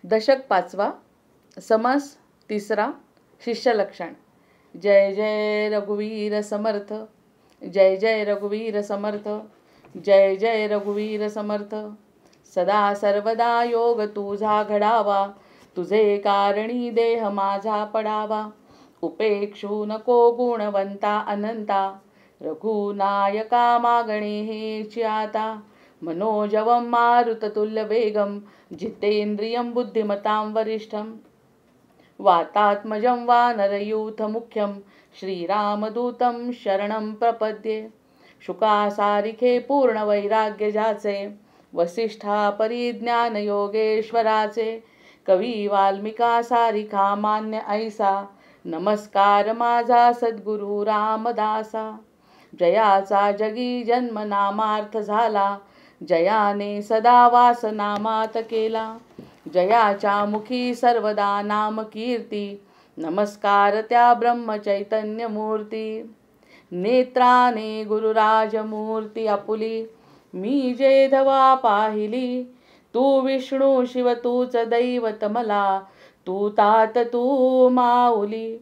दशक पाचवा, समास तिसरा, शिष्यलक्षण. जय जय रघुवीर समर्थ, जय जय रघुवीर समर्थ, जय जय रघुवीर समर्थ. सदा सर्वदा योग तुझा घडावा, तुझे कारणी देह माझा पडावा. उपेक्षू नको गुणवंता अनंता, रघुनायका मागणे हेची आता. मनोजवं मारुततुल्य वेगं, जितेन्द्रियं बुद्धिमतां वरिष्ठं. वातात्मजं वानरयूथमुख्यं, श्रीरामदूतं शरणं प्रपद्ये. शुकासारिखे पूर्णवैराग्य ज्याचे, वसिष्ठा परिज्ञान योगेश्वराचे. कवी वाल्मिका सारिखा मान्य ऐसा, नमस्कार माझा सद्गुरु रामदासा. जयाचा जगी जन्म नामार्थ झाला, जयाने सदा वास नामात केला. जयाच्या मुखी सर्वदा नाम कीर्ती, नमस्कार त्या ब्रह्मचैतन्य मूर्ती. नेत्राने गुरुराजमूर्ती आपुली, मी जे धवा पाहिली. तू विष्णू शिव तूच दैवत मला, तू तात तू माऊली.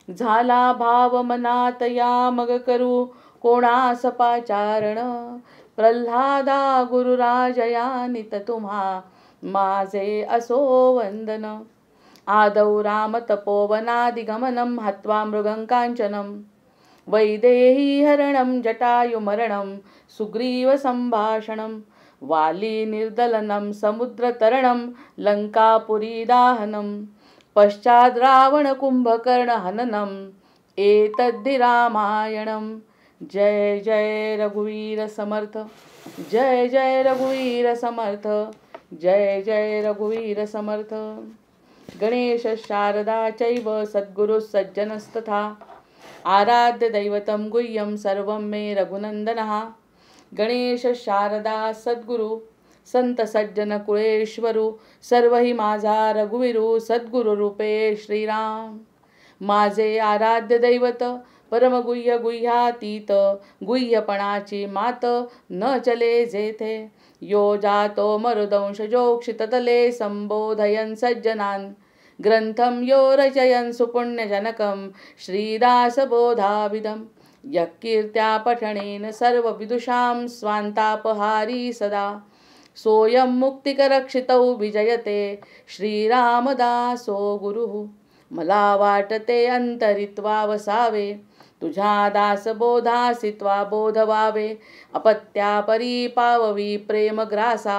झाला भाव मनात या मग करू कोणास पाचारण. प्रल्हादा गुरुराजया नित तुम्हा, माझे असो वंदन. आदौ राम तपोवनादिगमनं, हत्वा मृगं कांचनं. वैदेही हरणं जटायुमरणं, सुग्रीव संभाषणं. वाली निर्दलनं समुद्रतरणं, लंकापुरी दाहनं. पश्चाद् रावण कुंभकर्ण हननं, एतद्धि रामायणं. जय जय रघुवीर समर्थ, जय जय रघुवीर समर्थ, जय जय रघुवीर समर्थ. गणेश शारदा चैव सद्गुरु सज्जनस्तथा, आराध्य दैवतं गुह्यं सर्वं मे रघुनंदनः. गणेश शारदा सद्गुरु संत सज्जन कुळेश्वरू, सर्व ही माझा रघुवीरू. सद्गुरु रूपे श्रीराम, माझे आराध्य दैवत. परमगुह्य गुह्यातीत, गुह्यपणाची मात न चले जेथे. यो जातो मरुदंश जोक्षिततले, संबोधयन् सज्जनान्. ग्रंथं यो रचयन् सुपुण्यजनकं, श्रीदासबोधाविदं. यः कीर्त्या पठनेन सर्वविदुषां, स्वान्तापहारी सदा. सोऽयं मुक्तिकरक्षितौ विजयते, श्रीरामदासो गुरुः. मला वाटते अंतरित्वा वसावे, तुझ्या दासबोधासी त्वा बोधवावे. अपत्या परी पाववी प्रेमग्रासा,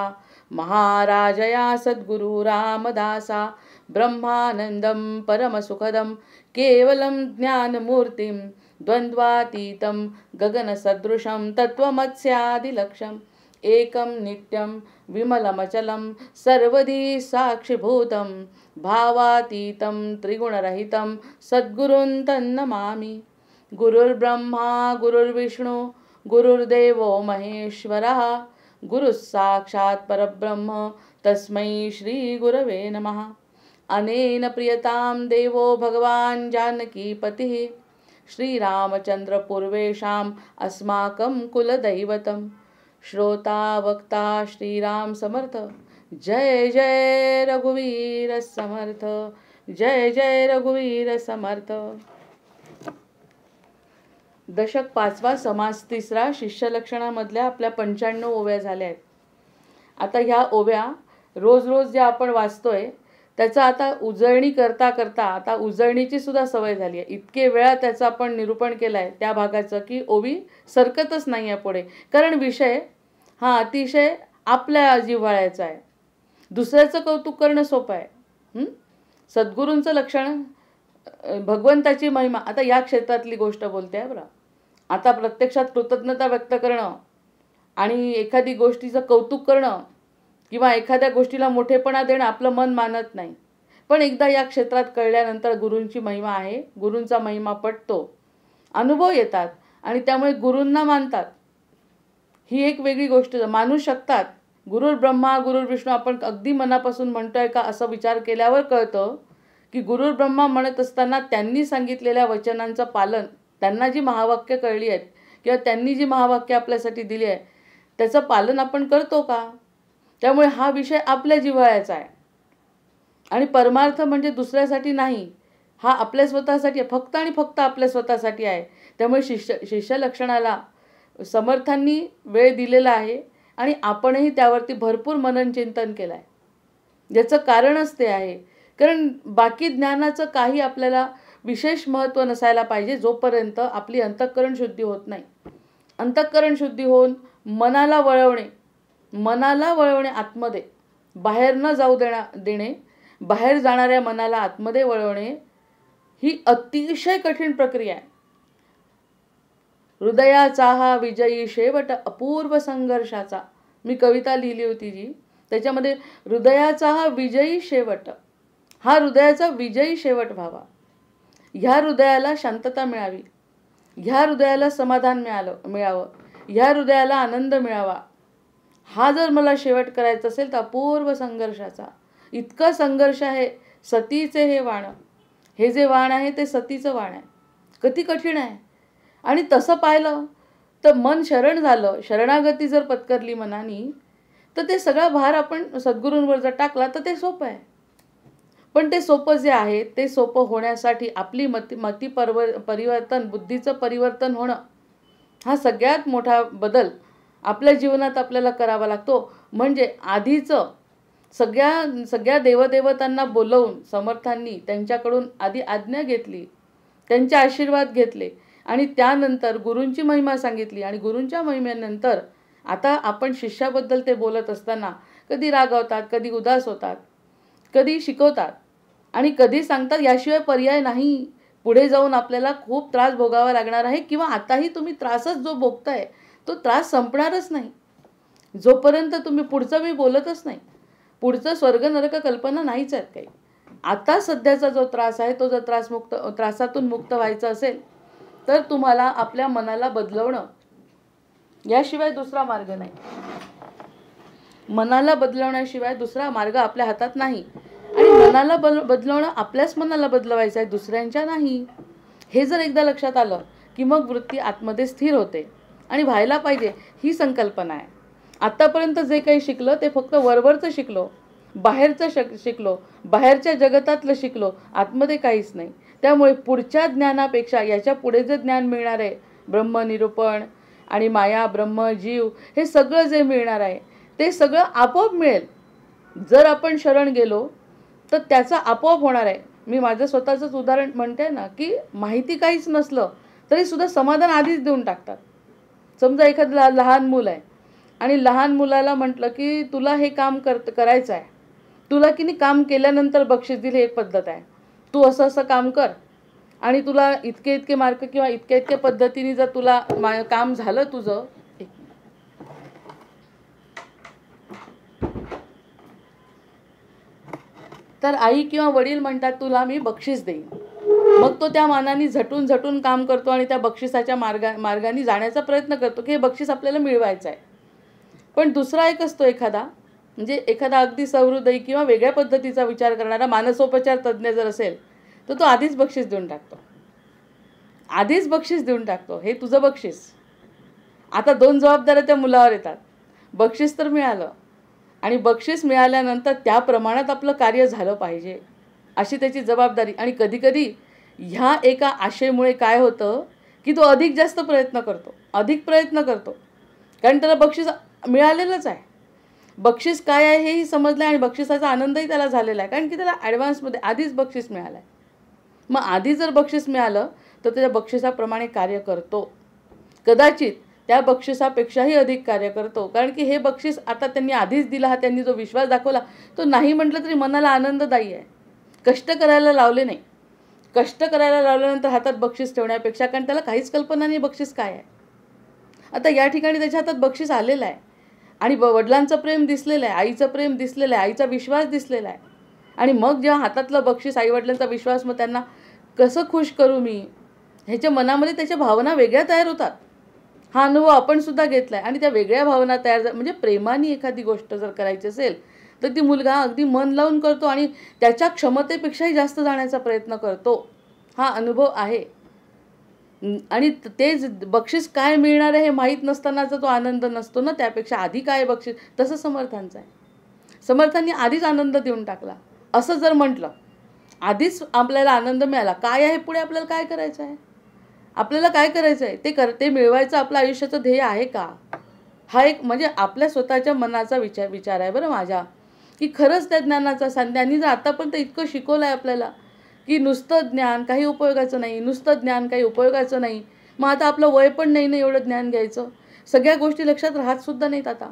महाराजया सद्गुरु रामदासा. ब्रह्मानंदं परमसुखदं, केवलं ज्ञानमूर्तिं. द्वन्द्वातीतं गगनसदृशं, तत्त्वमस्यादिलक्ष्यम्. एकं नित्यं विमलमचलं, सर्वधी साक्षिभूतं. भावातीतं त्रिगुणरहितं, सद्गुरुं तन्नमामि. गुरुर्ब्रह्मा गुरुर्विष्णु, गुरुर्देवो महेश्वरः. गुरुः साक्षात् परब्रह्म, तस्मै श्रीगुरवे नमः. अनेन प्रियतां देवो भगवान् जानकीपतिः, श्रीरामचन्द्र पूर्वेषाम् अस्माकं कुलदैवतं. श्रोता वक्ता श्रीराम समर्थ, जय जय रघुवीर समर्थ, जय जय रघुवीर समर्थ. दशक पाचवा, समास तिसरा, शिष्यलक्षणामधल्या आपल्या 95 ओव्या झाल्या आहेत. आता ह्या ओव्या रोज रोज ज्या आपण वाचतोय त्याचा आता उजळणी करता करता आता उजळणीची सुद्धा सवय झाली आहे. इतके वेळा त्याचं आपण निरूपण केलं आहे त्या भागाचं की ओवी सरकतच नाही आहे पुढे. कारण विषय हा अतिशय आपल्या जिव्हाळ्याचा आहे. दुसऱ्याचं कौतुक करणं सोपं आहे. सद्गुरूंचं लक्षण, भगवंताची महिमा. आता या क्षेत्रातली गोष्ट बोलते आहे बरं. आता प्रत्यक्षात कृतज्ञता व्यक्त करणं आणि एखादी गोष्टीचं कौतुक करणं किंवा एखाद्या गोष्टीला मोठेपणा देणं आपलं मन मानत नाही. पण एकदा या क्षेत्रात कळल्यानंतर गुरूंची महिमा आहे, गुरूंचा महिमा पटतो, अनुभव येतात आणि त्यामुळे गुरूंना मानतात. ही एक वेगळी गोष्ट. मानू शकतात. गुरुर ब्रह्मा गुरुर विष्णू आपण अगदी मनापासून म्हणतोय का असं विचार केल्यावर कळतं की गुरुर ब्रह्मा म्हणत असताना त्यांनी सांगितलेल्या वचनांचं पालन, त्यांना जी महावाक्य कळली आहेत किंवा त्यांनी जी महावाक्य आपल्यासाठी दिली आहे त्याचं पालन आपण करतो का. त्यामुळे हा विषय आपल्या जिव्हाळ्याचा आहे. आणि परमार्थ म्हणजे दुसऱ्यासाठी नाही, हा आपल्या स्वतःसाठी आहे, फक्त आणि फक्त आपल्या स्वतःसाठी आहे. त्यामुळे शिष्य लक्षणाला समर्थांनी वेळ दिलेला आहे आणि आपणही त्यावरती भरपूर मनन चिंतन केलं आहे. याचं कारणच ते आहे, कारण बाकी ज्ञानाचं काही आपल्याला विशेष महत्त्व नसायला पाहिजे जोपर्यंत आपली अंतःकरण शुद्धी होत नाही. अंतःकरण शुद्धी होऊन मनाला वळवणे आतमध्ये, बाहेर न जाऊ देणे, बाहेर जाणाऱ्या मनाला आतमध्ये वळवणे ही अतिशय कठीण प्रक्रिया आहे. हृदयाचा हा विजयी शेवट अपूर्व संघर्षाचा, मी कविता लिहिली होती जी, त्याच्यामध्ये हृदयाचा हा विजयी शेवट, हा हृदयाचा विजयी शेवट व्हावा, ह्या हृदयाला शांतता मिळावी, ह्या हृदयाला समाधान मिळावं, ह्या हृदयाला आनंद मिळावा, हा जर मला शेवट करायचा असेल तर अपूर्व संघर्षाचा. इतका संघर्ष आहे. सतीचे हे वाण, हे जे वाण आहे ते सतीचं वाण आहे. किती कठीण आहे. आणि तसं पाहिलं तर मन शरण झालं, शरणागती जर पत्करली मनानी, तर ते सगळा भार आपण सद्गुरूंवर जर टाकला तर ते सोपं आहे. पण ते सोपं जे आहे ते सोपं होण्यासाठी आपली मती परिवर्तन, बुद्धीचं परिवर्तन होणं, हा सगळ्यात मोठा बदल आपल्या जीवनात आपल्याला करावा लागतो. म्हणजे आधीचं सगळ्या देवदेवतांना बोलवून समर्थांनी त्यांच्याकडून आधी आज्ञा घेतली, त्यांचे आशीर्वाद घेतले आणि त्यानंतर गुरूंची महिमा सांगितली. आणि गुरूंच्या महिमेनंतर आता आपण शिष्याबद्दल ते बोलत असताना कधी रागावतात, कधी उदास होतात, कधी शिकवतात आणि कधी सांगतात याशिवाय पर्याय नाही, पुढे जाऊन आपल्याला खूप त्रास भोगावा लागणार आहे, किंवा आताही तुम्ही त्रासच जो भोगताय तो त्रास संपणारच नाही जोपर्यंत तुम्ही पुढचं मी बोलतच नाही. पुढचं स्वर्ग नरक कल्पना नाहीच आहेत काही. आता सध्याचा जो त्रास आहे तो जर त्रासातून मुक्त व्हायचं असेल तर तुम्हाला आपल्या मनाला बदलवणं याशिवाय दुसरा मार्ग नाही. मनाला बदलवण्याशिवाय दुसरा मार्ग आपल्या हातात नाही. आणि मनाला बदलवणं आपल्याच मनाला बदलवायचं आहे, दुसऱ्यांच्या नाही. हे जर एकदा लक्षात आलं की मग वृत्ती आतमध्ये स्थिर होते आणि व्हायला पाहिजे ही संकल्पना आहे. आत्तापर्यंत जे काही शिकलं ते फक्त वरवरचं शिकलो, बाहेरचं शिकलो, बाहेरच्या जगतातलं शिकलो, आतमध्ये काहीच नाही. त्यामुळे पुढच्या ज्ञानापेक्षा याच्या पुढे जे ज्ञान मिळणार आहे, ब्रह्मनिरूपण आणि माया ब्रह्म जीव, हे सगळं जे मिळणार आहे ते सगळं आपोआप मिळेल. जर आपण शरण गेलो तर त्याचं आपोआप होणार आहे. मी माझं स्वतःचंच उदाहरण म्हणते ना, की माहिती काहीच नसलं तरी सुद्धा समाधान आधीच देऊन टाकतात. समजा एखादं लहान मुलं आहे आणि लहान मुलाला म्हटलं की तुला हे काम करायचं आहे, तुला की नाही काम केल्यानंतर बक्षीस दिले, एक पद्धत आहे, तू असं असं काम कर आणि तुला इतके इतके मार्क किंवा इतक्या इतक्या पद्धतीने जर तुला काम झालं तुझं, तर आई किंवा वडील म्हणतात तुला मी बक्षीस देईन. मग तो त्या मानाने झटून काम करतो आणि त्या बक्षिसाच्या मार्गाने जाण्याचा प्रयत्न करतो की हे बक्षीस आपल्याला मिळवायचं आहे. पण दुसरा एक असतो एखादा, म्हणजे एखादा अगदी सहृदयी किंवा वेगळ्या पद्धतीचा विचार करणारा मानसोपचार तज्ज्ञ जर असेल तर तो आधीच बक्षीस देऊन टाकतो, हे तुझं बक्षीस. आता 2 जबाबदाऱ्या त्या मुलावर येतात. बक्षीस तर मिळालं आणि बक्षीस मिळाल्यानंतर त्या प्रमाणात आपलं कार्य झालं पाहिजे अशी त्याची जबाबदारी. आणि कधीकधी ह्या एका आशेमुळे काय होतं की तो अधिक जास्त प्रयत्न करतो कारण त्याला बक्षीस मिळालेलंच आहे. बक्षीस काय आहे हेही समजलं आहे आणि बक्षिसाचा आनंदही त्याला झालेला आहे, कारण की त्याला ॲडव्हान्समध्ये आधीच बक्षीस मिळालं आहे. मग आधी जर बक्षीस मिळालं तर त्याच्या बक्षिसाप्रमाणे कार्य करतो, कदाचित त्या बक्षिसापेक्षाही अधिक कार्य करतो. कारण की हे बक्षीस आता त्यांनी आधीच दिला, हा त्यांनी जो विश्वास दाखवला तो नाही म्हटलं तरी मनाला आनंददायी आहे. कष्ट करायला लावले नाही, कष्ट करायला लावल्यानंतर हातात बक्षीस ठेवण्यापेक्षा, कारण त्याला काहीच कल्पना नाही बक्षीस काय आहे. आता या ठिकाणी त्याच्या हातात बक्षीस आलेलं आहे आणि वडिलांचं प्रेम दिसलेलं आहे, आईचं प्रेम दिसलेलं आहे, आईचा विश्वास दिसलेला आहे. आणि मग जेव्हा हातातलं बक्षीस, आईवडिलांचा विश्वास, मग त्यांना कसं खुश करू मी, ह्याच्या मनामध्ये त्याच्या भावना वेगळ्या तयार होतात. हा अनुभव आपण सुद्धा घेतला आहे. आणि त्या वेगळ्या भावना तयार, म्हणजे प्रेमाने एखादी गोष्ट जर करायची असेल तर ती मुलगा अगदी मन लावून करतो आणि त्याच्या क्षमतेपेक्षाही जास्त जाण्याचा प्रयत्न करतो. हा अनुभव आहे. आणि तेच बक्षीस काय मिळणार आहे हे माहीत नसतानाचा तो आनंद नसतो ना, त्यापेक्षा आधी काय बक्षीस, तसं समर्थांचं आहे. समर्थांनी आधीच आनंद देऊन टाकला असं जर म्हटलं, आधीच आपल्याला आनंद मिळाला, काय आहे पुढे आपल्याला काय करायचं आहे, आपल्याला काय करायचं आहे ते मिळवायचं आपलं आयुष्याचं ध्येय आहे का, हा एक म्हणजे आपल्या स्वतःच्या मनाचा विचार आहे बरं माझ्या, की खरंच त्या ज्ञानाचा त्यांनी जर आतापर्यंत इतकं शिकवलं आहे आपल्याला की नुसतं ज्ञान काही उपयोगाचं नाही, नुसतं ज्ञान काही उपयोगाचं नाही, मग आता आपलं वय पण नाही ना एवढं ज्ञान घ्यायचं, सगळ्या गोष्टी लक्षात राहतसुद्धा नाहीत, आता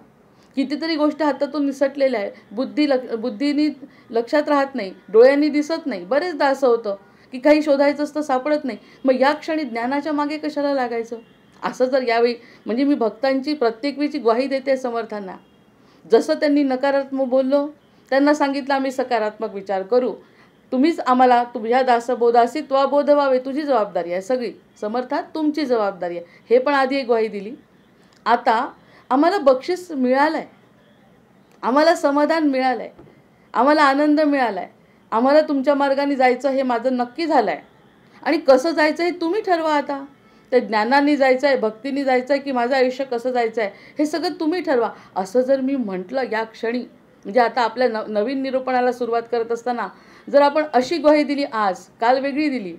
कितीतरी गोष्टी हातातून निसटलेल्या आहे, बुद्धीनी लक्षात राहत नाही, डोळ्यांनी दिसत नाही, बरेचदा असं होतं की काही शोधायचं असतं सापडत नाही, मग या क्षणी ज्ञानाच्या मागे कशाला लागायचं. असं जर यावेळी म्हणजे मी भक्तांची प्रत्येक वेळची ग्वाही देते समर्थांना, जसं त्यांनी नकारात्मक बोललो त्यांना सांगितलं आम्ही सकारात्मक विचार करू, तुम्हीच आम्हाला तुझ्या दासबोधासी त्वा बोध व्हावे, तुझी जबाबदारी आहे सगळी समर्थात, तुमची जबाबदारी आहे, हे पण आधी एक ग्वाही दिली. आता आम्हाला बक्षीस मिळालं आहे, आम्हाला समाधान मिळालं आहे, आम्हाला आनंद मिळाला आहे, आम्हाला तुमच्या मार्गाने जायचं हे माझं नक्की झालं आहे, आणि कसं जायचं हे तुम्ही ठरवा. आता ते ज्ञानाने जायचं आहे, भक्तीने जायचं आहे, की माझं आयुष्य कसं जायचं आहे हे सगळं तुम्ही ठरवा. असं जर मी म्हटलं या क्षणी, म्हणजे आता आपल्या नवीन निरूपणाला सुरुवात करत असताना जर आपण अशी ग्वाही दिली, आज काल वेगळी दिली,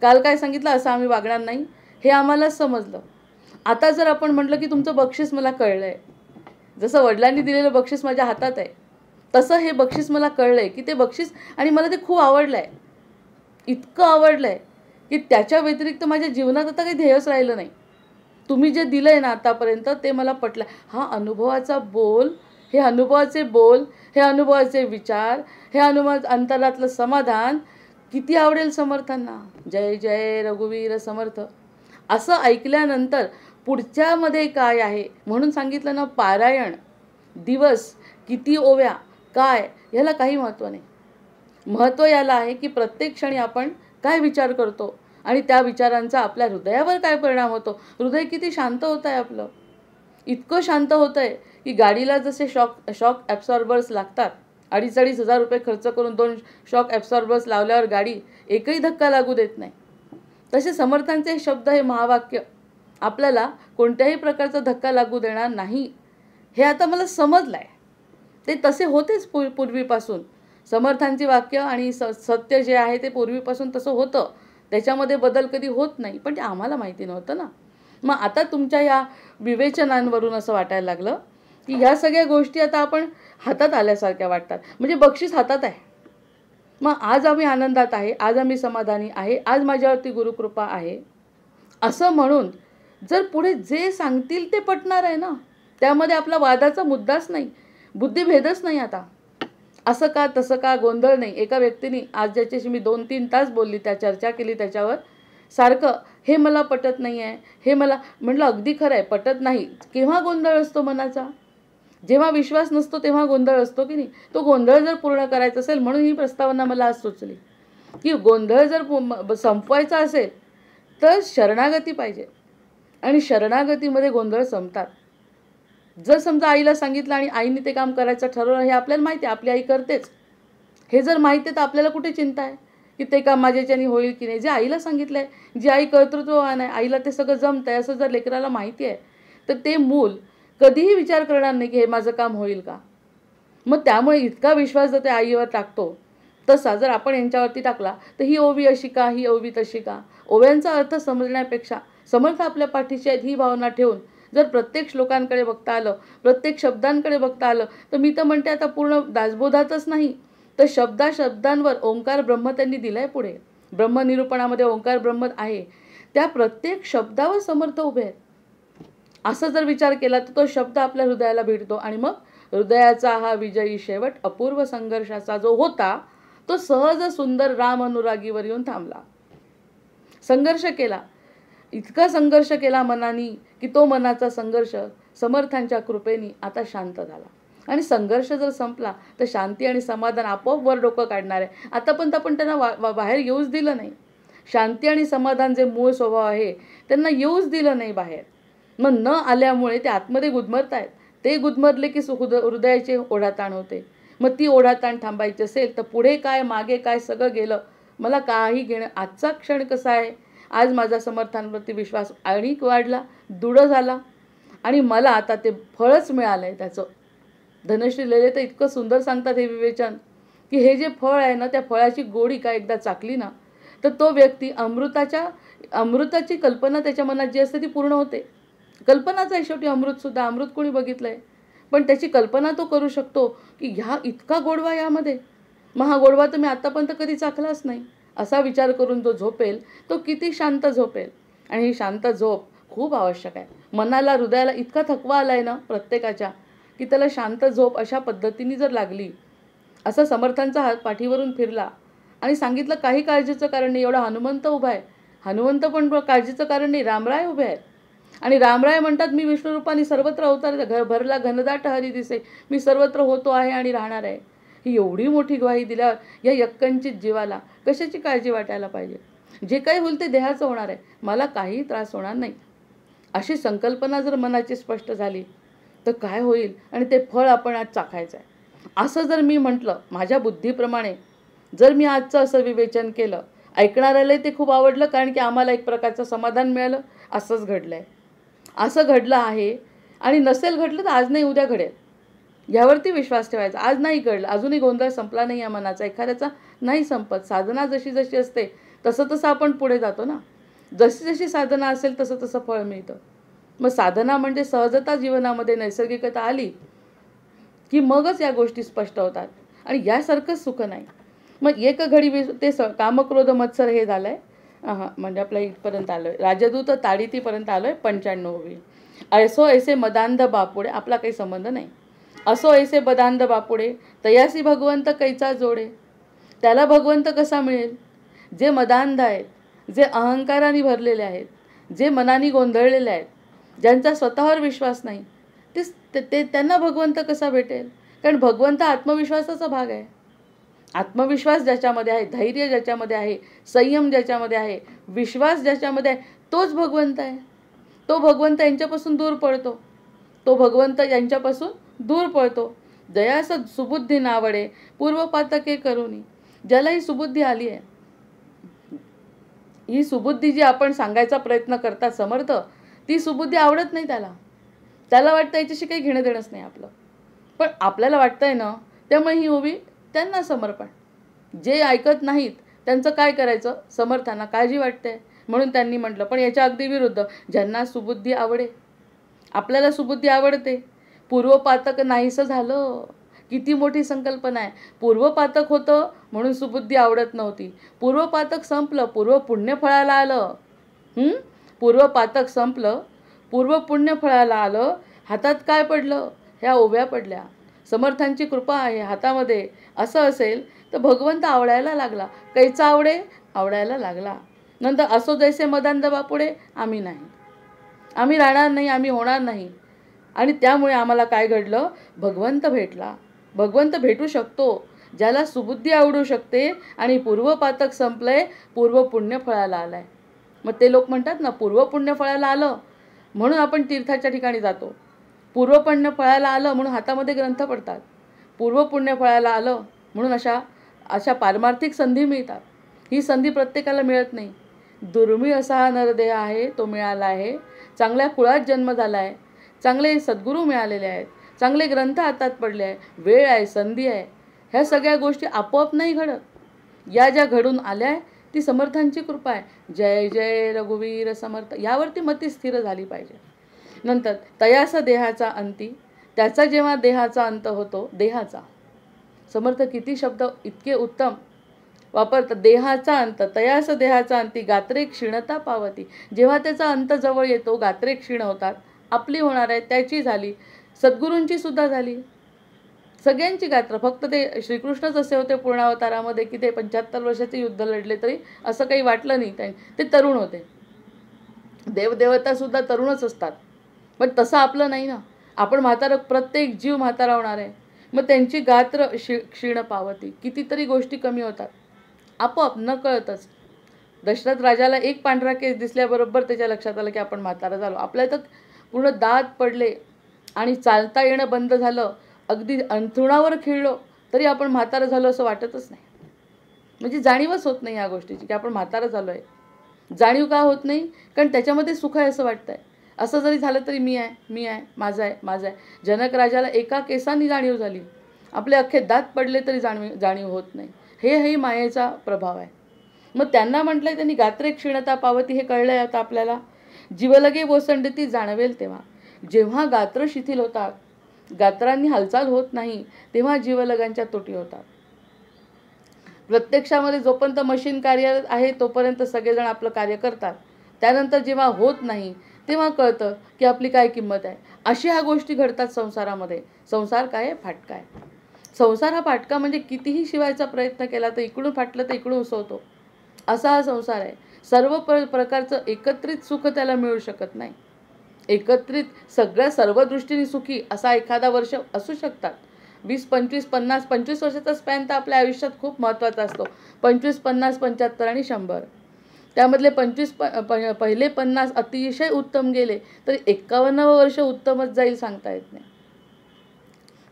काल काय सांगितलं असं आम्ही वागणार नाही हे आम्हाला समजलं. आता जर आपण म्हटलं की तुमचं बक्षीस मला कळलं आहे, जसं वडिलांनी दिलेलं बक्षीस माझ्या हातात आहे तसं हे बक्षीस मला कळलं आहे की ते बक्षीस, आणि मला ते खूप आवडलं आहे, इतकं आवडलं आहे की त्याच्या व्यतिरिक्त माझ्या जीवनात आता काही ध्येयच राहिलं नाही. तुम्ही जे दिलं आहे ना आतापर्यंत ते मला पटलं. हा अनुभवाचा बोल, हे अनुभवाचे बोल, हे अनुभवाचे विचार, हे अंतरातलं समाधान किती आवडेल समर्थांना. जय जय रघुवीर समर्थ. असं ऐकल्यानंतर पुढच्यामध्ये काय आहे म्हणून सांगितलं ना, पारायण दिवस किती ओव्या काय ह्याला काही महत्त्व नाही. महत्त्व याला आहे की प्रत्येक क्षणी आपण काय विचार करतो आणि त्या विचारांचा आपल्या हृदयावर काय परिणाम होतो. हृदय किती शांत होत आहे आपलं, इतकं शांत होतं आहे की गाडीला जसे शॉक ॲब्सॉर्बर्स लागतात, 2,500 रुपये खर्च करून 2 शॉक ॲब्सॉर्बर्स लावल्यावर गाडी एकही धक्का लागू देत नाही, तसे समर्थांचे शब्द, हे महावाक्य आपल्याला कोणत्याही प्रकारचा धक्का लागू देणार नाही. हे आता मला समजलं आहे. ते तसे होतेच पूर्वीपासून, समर्थांची वाक्य आणि सत्य जे आहे ते पूर्वीपासून तसं होतं, त्याच्यामध्ये बदल कधी होत नाही, पण ते आम्हाला माहिती नव्हतं ना. मग आता तुमच्या या विवेचनांवरून असं वाटायला लागलं की ह्या सगळ्या गोष्टी आता आपण हातात आल्यासारख्या वाटतात, म्हणजे बक्षीस हातात आहे. मग आज आम्ही आनंदात आहे, आज आम्ही समाधानी आहे, आज माझ्यावरती गुरुकृपा आहे असं म्हणून जर पुढे जे सांगतील ते पटणार आहे ना, त्यामध्ये आपला वादाचा मुद्दाच नाही, बुद्धिभेदच नाही. आता असं का तसं का गोंधळ नाही. एका व्यक्तीने आज ज्याच्याशी मी 2-3 तास बोलली, त्या चर्चा केली त्याच्यावर, सारखं हे मला पटत नाही आहे, हे मला, म्हटलं अगदी खरं आहे, पटत नाही. केव्हा गोंधळ असतो मनाचा, जेव्हा विश्वास नसतो तेव्हा गोंधळ असतो की नाही. तो गोंधळ जर पूर्ण करायचा असेल, म्हणून ही प्रस्तावना मला आज सुचली की गोंधळ जर संपवायचा असेल तर शरणागती पाहिजे, आणि शरणागतीमध्ये गोंधळ संपतात. जर समजा आईला सांगितलं आणि आईने ते काम करायचं ठरवलं, हे आपल्याला माहिती आहे, आपली आई करतेच, हे जर माहिती आहे तर आपल्याला कुठे चिंता आहे की ते काम माझ्याच्याने होईल की नाही. जे आईला सांगितलं आहे, जी आई कर्तृत्ववान आहे, आईला ते सगळं जमतं आहे, असं जर लेकराला माहिती आहे तर ते मूल कधीही विचार करणार नाही की हे माझं काम होईल का. मग त्यामुळे इतका विश्वास जर त्या आईवर टाकतो, तसा जर आपण यांच्यावरती टाकला तर ही ओवी अशी का, ही ओवी तशी का. ओव्यांचा अर्थ समजण्यापेक्षा समर्थ आपल्या पाठीशी आहेत ही भावना ठेवून जर प्रत्येक श्लोकांकडे बघता आलं, प्रत्येक शब्दांकडे बघता आलं, तर मी तर म्हणते आता पूर्ण दासबोधातच नाही तर शब्दांवर ओंकार ब्रह्म त्यांनी दिलाय. पुढे ब्रह्मनिरूपणामध्ये ओंकार ब्रह्म आहे, त्या प्रत्येक शब्दावर समर्थ उभे आहेत. असं जर विचार केला तर तो शब्द आपल्या हृदयाला भिडतो, आणि मग हृदयाचा हा विजयी शेवट अपूर्व संघर्षाचा जो होता तो सहज सुंदर राम अनुरागीवर येऊन थांबला. संघर्ष केला, इतका संघर्ष केला मनानी की तो मनाचा संघर्ष समर्थांच्या कृपेने आता शांत झाला. आणि संघर्ष जर संपला तर शांती आणि समाधान आपोआप वर डोकं काढणार आहे. आतापर्यंत आपण त्यांना बाहेर येऊच दिलं नाही. शांती आणि समाधान जे मूळ स्वभाव आहे त्यांना येऊच दिलं नाही बाहेर. मग न आल्यामुळे ते आतमध्ये गुदमरत आहेत. ते गुदमरले की हृदयाचे ओढाताण होते. मग ती ओढाताण थांबायची असेल तर पुढे काय मागे काय सगळं गेलं, मला काही घेणं. आजचा क्षण कसा आहे, आज माझा समर्थांवरती विश्वास आणिक वाढला, दृढ झाला, आणि मला आता ते फळच मिळालं आहे त्याचं. धनश्री लेले तर इतकं सुंदर सांगतात हे विवेचन की हे जे फळ आहे ना, त्या फळाची गोडी का एकदा चाकली ना, तर तो व्यक्ती अमृताची कल्पना त्याच्या मनात जी असते ती पूर्ण होते. कल्पनाच आहे शेवटी अमृतसुद्धा. अमृत कोणी बघितलं आहे, पण त्याची कल्पना तो करू शकतो की ह्या इतका गोडवा यामध्ये, मग हा गोडवा तर मी आत्तापर्यंत कधी चाखलाच नाही, असा विचार करून जो झोपेल तो किती शांत झोपेल. आणि ही शांत झोप खूप आवश्यक आहे. मनाला, हृदयाला इतका थकवा आला आहे ना प्रत्येकाच्या, की त्याला शांत झोप अशा पद्धतीने जर लागली. असा समर्थांचा हात पाठीवरून फिरला आणि सांगितलं काही काळजीचं कारण नाही. एवढा हनुमंत उभा आहे, हनुमंत पण काळजीचं कारण नाही, रामराय उभे आहेत. आणि रामराय म्हणतात मी विष्णुरूपाने सर्वत्र अवतार भरला घनदाट हरी दिसे, मी सर्वत्र होतो आहे आणि राहणार आहे. ही एवढी मोठी ग्वाही दिल्यावर या यक्कंचित जीवाला कशाची काळजी वाटायला पाहिजे. जे काही होईल ते देहाचं होणार आहे, मला काहीही त्रास होणार नाही, अशी संकल्पना जर मनाची स्पष्ट झाली तर काय होईल. आणि ते फळ आपण आज चाखायचं आहे असं जर मी म्हटलं, माझ्या बुद्धीप्रमाणे जर मी आजचं असं विवेचन केलं, ऐकणाऱ्यालाही ते खूप आवडलं, कारण की आम्हाला एक प्रकारचं समाधान मिळालं. असंच घडलं आहे, असं घडलं आहे. आणि नसेल घडलं तर आज नाही उद्या घडेल, यावरती विश्वास ठेवायचा. आज नाही घडलं, अजूनही गोंधळ संपला नाही या मनाचा, एखाद्याचा नाही संपत. साधना जशी जशी असते तसं तसं आपण पुढे जातो ना. जशी जशी साधना असेल तसं तसं फळ मिळतं. मग साधना म्हणजे सहजता जीवनामध्ये, नैसर्गिकता आली की मगच या गोष्टी स्पष्ट होतात. आणि यासारखंच सुख नाही. मग एक घडी ते कामक्रोध मत्सर हे झालं आहे. म्हणजे आपल्या इथपर्यंत आलो आहे, राजदूत ताडितीपर्यंत आलो आहे. 95वी. ऐसो ऐसे मदांध बापुडे, आपला काही संबंध नाही. असो ऐसे बदांध बापुडे, तयासी भगवंत कैचा जोडे. त्याला भगवंत कसा मिळेल? जे मदांध आहेत, जे अहंकाराने भरलेले आहेत, जे मनाने गोंधळलेले आहेत, ज्यांचा स्वतःवर विश्वास नाही, ते त्यांना भगवंत कसा भेटेल? कारण भगवंत आत्मविश्वासाचा भाग आहे. आत्मविश्वास ज्याच्यामध्ये आहे, धैर्य ज्याच्यामध्ये आहे, संयम ज्याच्यामध्ये आहे, विश्वास ज्याच्यामध्ये आहे, तोच भगवंत आहे. तो भगवंत यांच्यापासून दूर पळतो, तो भगवंत यांच्यापासून दूर पळतो. जयास सुबुद्धी नावडे पूर्वपातके करुनी. ज्याला ही सुबुद्धी आली आहे, ही सुबुद्धी जी आपण सांगायचा प्रयत्न करतात समर्थ, ती सुबुद्धी आवडत नाही त्याला. त्याला वाटतं याच्याशी काही घेणं देणंच नाही आपलं. पण आपल्याला वाटतंय ना, त्यामुळे ही उभी त्यांना समर्पण. जे ऐकत नाहीत त्यांचं काय करायचं? समर्थांना काळजी वाटते म्हणून त्यांनी म्हटलं. पण याच्या अगदी विरुद्ध, ज्यांना सुबुद्धी आवडे, आपल्याला सुबुद्धी आवडते, पूर्वपातक नाहीसं झालं. किती मोठी संकल्पना आहे. पूर्वपातक होतं म्हणून सुबुद्धी आवडत नव्हती. पूर्वपातक संपलं, पूर्व पुण्य फळाला आलं. पूर्वपातक संपलं, पूर्व पुण्य फळाला आलं. हातात काय पडलं? ह्या ओव्या पडल्या. समर्थांची कृपा आहे हातामध्ये. असं असेल तर भगवंत आवडायला लागला. कैचा आवडे? आवडायला लागला. नंतर असो जैसे मदांध बापुडे, आम्ही नाही, आम्ही राहणार नाही, आम्ही होणार नाही. आणि त्यामुळे आम्हाला काय घडलं? भगवंत भेटला. भगवंत भेटू शकतो ज्याला सुबुद्धी आवडू शकते. आणि पूर्वपातक संपलंय, पूर्व पुण्यफळाला आलाय. मग ते लोक म्हणतात ना, पूर्व पुण्यफळाला आलं म्हणून आपण तीर्थाच्या ठिकाणी जातो. पूर्व पुण्यफळाला आलं म्हणून हातामध्ये ग्रंथ पडतात. पूर्व पुण्यफळाला आलं म्हणून अशा पारमार्थिक संधी मिळतात. ही संधी प्रत्येकाला मिळत नाही. दुर्मिळ असा हा नरदेह आहे, तो मिळाला आहे. चांगल्या कुळात जन्म झाला आहे, चांगले सद्गुरू मिळालेले आहेत, चांगले ग्रंथ हातात पडले आहे, वेळ आहे, संधी आहे. ह्या सगळ्या गोष्टी आपोआप नाही घडत. या ज्या घडून आल्या आहे ती समर्थांची कृपा आहे. जय जय रघुवीर समर्थ, यावरती मती स्थिर झाली पाहिजे. नंतर तयास देहाचा अंती, त्याचा जेव्हा देहाचा अंत होतो, देहाचा, समर्थ किती शब्द इतके उत्तम वापरतात. देहाचा अंत, तयास देहाचा अंती गात्रे क्षीणता पावती. जेव्हा त्याचा अंत जवळ येतो, गात्रे क्षीण होतात. आपली होणार आहे, त्याची झाली, सद्गुरूंची सुद्धा झाली, सगळ्यांची गात्र. फक्त ते श्रीकृष्णच असे होते पूर्णावतारामध्ये की ते 75 वर्षाचे युद्ध लढले तरी असं काही वाटलं नाही. ते तरुण होते. देवदेवतासुद्धा तरुणच असतात. पण तसं आपलं नाही ना. आपण म्हातारं, प्रत्येक जीव म्हातारा होणार आहे. मग त्यांची गात्र क्षीण पावती, कितीतरी गोष्टी कमी होतात आपोआप न कळतच. दशरथ राजाला एक पांढरा केस दिसल्याबरोबर त्याच्या लक्षात आलं की आपण म्हातारा झालो. आपल्या तर पूर्ण दात पडले आणि चालता येणं बंद झालं, अगदी अंथरुणावर खिळलो तरी आपण म्हातारा झालो असं वाटतच नाही. म्हणजे जाणीवच होत नाही या गोष्टीची की आपण म्हातारा झालो आहे. जाणीव का होत नाही? कारण त्याच्यामध्ये सुख आहे असं वाटतं आहे. असं जरी झालं तरी मी आहे, मी आहे, माझं आहे, माझं आहे. जनक राजाला एका केसाने जाणीव झाली आपले अख्खे दात पडले तरी जाणीव होत नाही. हे मायेचा प्रभाव आहे. मग त्यांना म्हटलंय त्यांनी गात्रे क्षीणता पावती, हे कळलंय आता आपल्याला. जीवलगे ओसंडती जाणवेल तेव्हा. जेव्हा गात्र शिथिल होतात, गात्रांनी हालचाल होत नाही, तेव्हा जीवलगांच्या तोटी होतात. प्रत्यक्षामध्ये जोपर्यंत मशीन कार्यरत आहे तोपर्यंत सगळेजण आपलं कार्य करतात. त्यानंतर जेव्हा होत नाही तेव्हा कळतं की आपली काय किंमत आहे. अशा ह्या गोष्टी घडतात संसारामध्ये. संसार काय आहे? फाटका आहे. संसार हा फाटका म्हणजे कितीही शिवायचा प्रयत्न केला तर इकडून फाटलं तर इकडून उसवतो, असा हा संसार आहे. सर्व प्रकारचं एकत्रित सुख त्याला मिळू शकत नाही. एकत्रित सर्व दृष्टीने सुखी असा एखादा वर्ष असू शकतात. 20, 25, 50, 25 वर्षाचा स्पॅन तर आपल्या आयुष्यात खूप महत्त्वाचा असतो. 25, 50, 75 आणि 100. त्यामधले 25 पहिले 50 अतिशय उत्तम गेले तर 51वं वर्ष उत्तमच जाईल, सांगता येत नाही.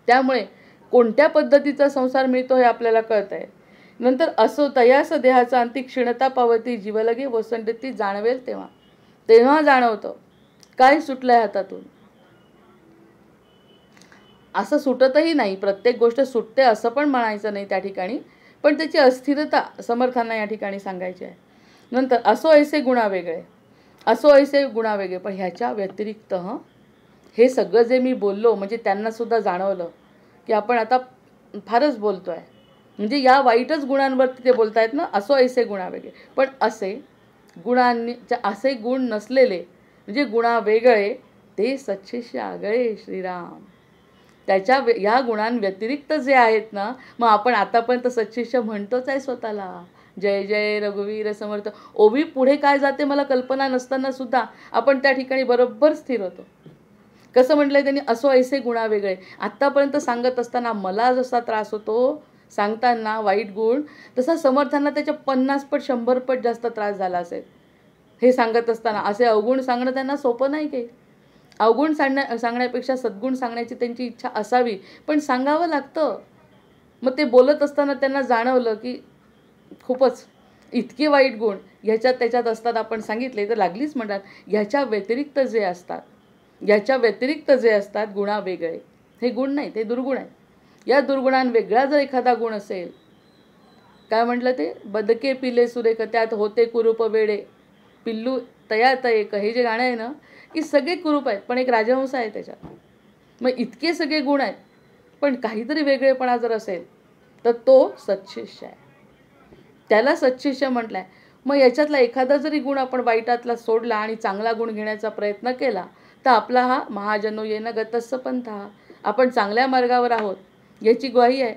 त्यामुळे कोणत्या पद्धतीचा संसार मिळतो हे आपल्याला कळत आहे. नंतर असो तयास देहाचा अंती क्षीणता पावती, जीवलगे ओसंडती जाणवेल तेव्हा. तेव्हा जाणवतं काय सुटलंय हातातून. असं सुटतही नाही, प्रत्येक गोष्ट सुटते असं पण म्हणायचं नाही त्या ठिकाणी, पण त्याची अस्थिरता समर्थांना या ठिकाणी सांगायची आहे. नंतर असो ऐसे गुणा वेगळे, असो ऐसे गुणा वेगळे. पण ह्याच्या व्यतिरिक्त हे सगळं जे मी बोललो म्हणजे त्यांना सुद्धा जाणवलं की आपण आता फारच बोलतोय. म्हणजे या वाईटच गुणांवरती ते बोलतायत ना, असो ऐसे गुणा वेगळे. पण असे गुण नसलेले म्हणजे गुणा वेगळे ते सच्छिष्य आगळे श्रीराम. या गुणांव्यतिरिक्त जे आहेत ना, मग आपण आतापर्यंत सच्छिष्य म्हणतोच आहे स्वतःला. जय जय रघुवीर समर्थ. ओवी पुढे काय जाते मला कल्पना नसताना सुद्धा आपण त्या ठिकाणी बरोबर स्थिर होतो. कसं म्हटलंय त्यांनी, असो ऐसे गुणा वेगळे. आत्तापर्यंत सांगत असताना मला जसा त्रास होतो सांगताना वाईट गुण, तसा समर्थांना त्याच्या 50 पट 100 पट जास्त त्रास झाला असेल हे सांगत असताना. असे अवगुण सांगणं त्यांना सोपं नाही काही. अवगुण सांगण्यापेक्षा सद्गुण सांगण्याची त्यांची इच्छा असावी, पण सांगावं लागतं. मग ते बोलत असताना त्यांना जाणवलं की खूपच इतके वाईट गुण त्याच्यात असतात. आपण सांगितले तर लागलीच म्हणतात, ह्याच्या व्यतिरिक्त जे असतात गुणा वेगळे. हे गुण नाही, ते दुर्गुण आहेत. या दुर्गुणांवेगळा जर एखादा गुण असेल, काय म्हटलं ते, बदके पिले सुरेख त्यात होते कुरूप वेडे, पिल्लू तयात एक. हे जे गाणं आहे ना, की सगळे कुरूप आहेत पण एक राजहंस आहे त्याच्यात. मग इतके सगळे गुण आहेत पण काहीतरी वेगळेपणा जर असेल तर तो सच्छिष्य आहे. त्याला सच्छिष्य म्हटलंय. मग याच्यातला एखादा जरी गुण आपण वाईटातला सोडला आणि चांगला गुण घेण्याचा प्रयत्न केला तर आपला हा महाजनो येन गतस्स पंथा, आपण चांगल्या मार्गावर आहोत याची ग्वाही आहे.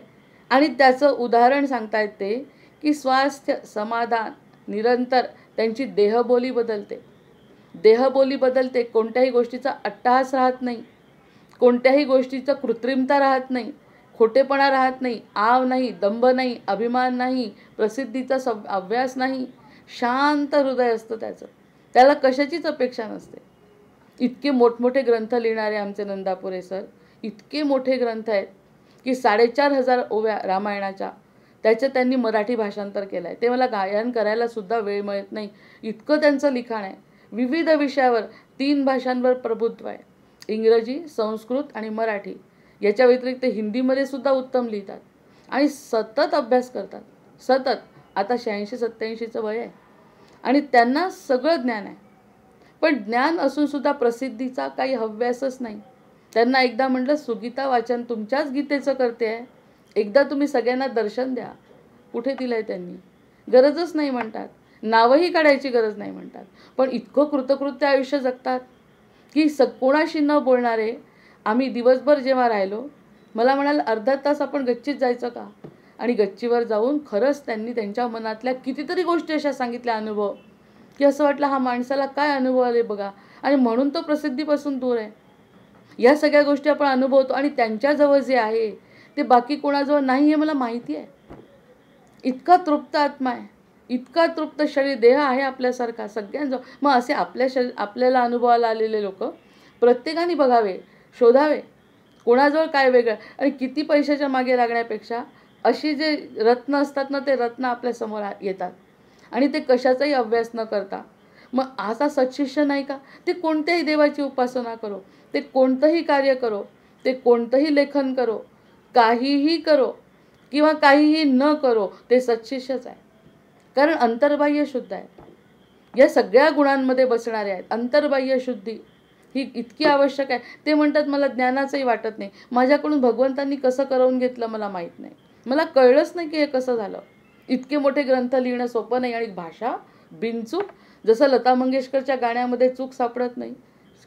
आणि त्याचं उदाहरण सांगतायत ते की स्वास्थ्य समाधान निरंतर त्यांची देहबोली बदलते. कोणत्याही गोष्टीचा अट्टहास राहत नाही, कोणत्याही गोष्टीचं कृत्रिमता राहत नाही, खोटेपणा राहत नाही, आव नाही, दंभ नाही, अभिमान नाही, प्रसिद्धीचा अभ्यास नाही. शांत हृदय असतं त्याचं, त्याला कशाचीच अपेक्षा नसते. इतके मोठमोठे ग्रंथ लिहिणारे आमचे नंदापुरे सर, इतके मोठे ग्रंथ आहेत की 4500 ओव्या रामायणाच्या, त्याचं त्यांनी मराठी भाषांतर केलं आहे. ते मला गायन करायला सुद्धा वेळ मिळत नाही, इतकं त्यांचं लिखाण आहे. विविध विषयावर 3 भाषांवर प्रभुत्व आहे, इंग्रजी, संस्कृत आणि मराठी. याच्या व्यतिरिक्त हिंदीमध्ये सुद्धा उत्तम लिहितात आणि सतत अभ्यास करतात. सतत. आता 86-87चं वय आहे आणि त्यांना सगळं ज्ञान आहे. पण ज्ञान असून सुद्धा प्रसिद्धीचा काही हव्यासच नाही. त्यांना एकदा म्हटलं, सुगीता वाचन तुमच्याच गीतेचं करते आहे, एकदा तुम्ही सगळ्यांना दर्शन द्या. कुठे दिलंय त्यांनी? गरजच नाही म्हणतात, नावही काढायची गरज नाही म्हणतात. पण इतकं कृतकृत्य आयुष्य जगतात की कोणाशी न बोलणारे. आम्ही दिवसभर जेव्हा राहिलो, मला म्हणाल अर्धा तास आपण गच्चीत जायचं का? आणि गच्चीवर जाऊन खरंच त्यांनी त्यांच्या मनातल्या कितीतरी गोष्टी अशा सांगितल्या, अनुभव, की असं वाटलं हा माणसाला काय अनुभव आले बघा. आणि म्हणून तो प्रसिद्धीपासून दूर आहे. या सगळ्या गोष्टी आपण अनुभवतो आणि त्यांच्याजवळ जे आहे ते बाकी कोणाजवळ नाही हे मला माहिती आहे. इतका तृप्त आत्मा आहे, इतका तृप्त शरीर देह आहे आपल्यासारखा सगळ्यांजवळ. मग असे आपल्याला अनुभवाला आलेले लोक प्रत्येकाने बघावे, शोधावे, कोणाजवळ काय वेगळं. आणि किती पैशाच्या मागे लागण्यापेक्षा अशी जे रत्न असतात ना, ते रत्न आपल्यासमोर येतात आणि ते कशाचाही अभ्यास न करता. मग असा सच्छिष्य नाही का? ते कोणत्याही देवाची उपासना करो, ते कोणतंही कार्य करो, ते कोणतंही लेखन करो, काहीही करो किंवा काहीही न करो ते सत्शिष्यच आहे. कारण अंतर्बाह्य शुद्ध आहे. या सगळ्या गुणांमध्ये बसणारे आहेत. अंतर्बाह्य शुद्धी ही इतकी आवश्यक आहे. ते म्हणतात मला ज्ञानाचंही वाटत नाही, माझ्याकडून भगवंतांनी कसं करवून घेतलं मला माहीत नाही, मला कळलंच नाही की हे कसं झालं. इतके मोठे ग्रंथ लिहिणं सोपं नाही. आणि भाषा बिनचूक, जसं लता मंगेशकरच्या गाण्यामध्ये चूक सापडत नाही,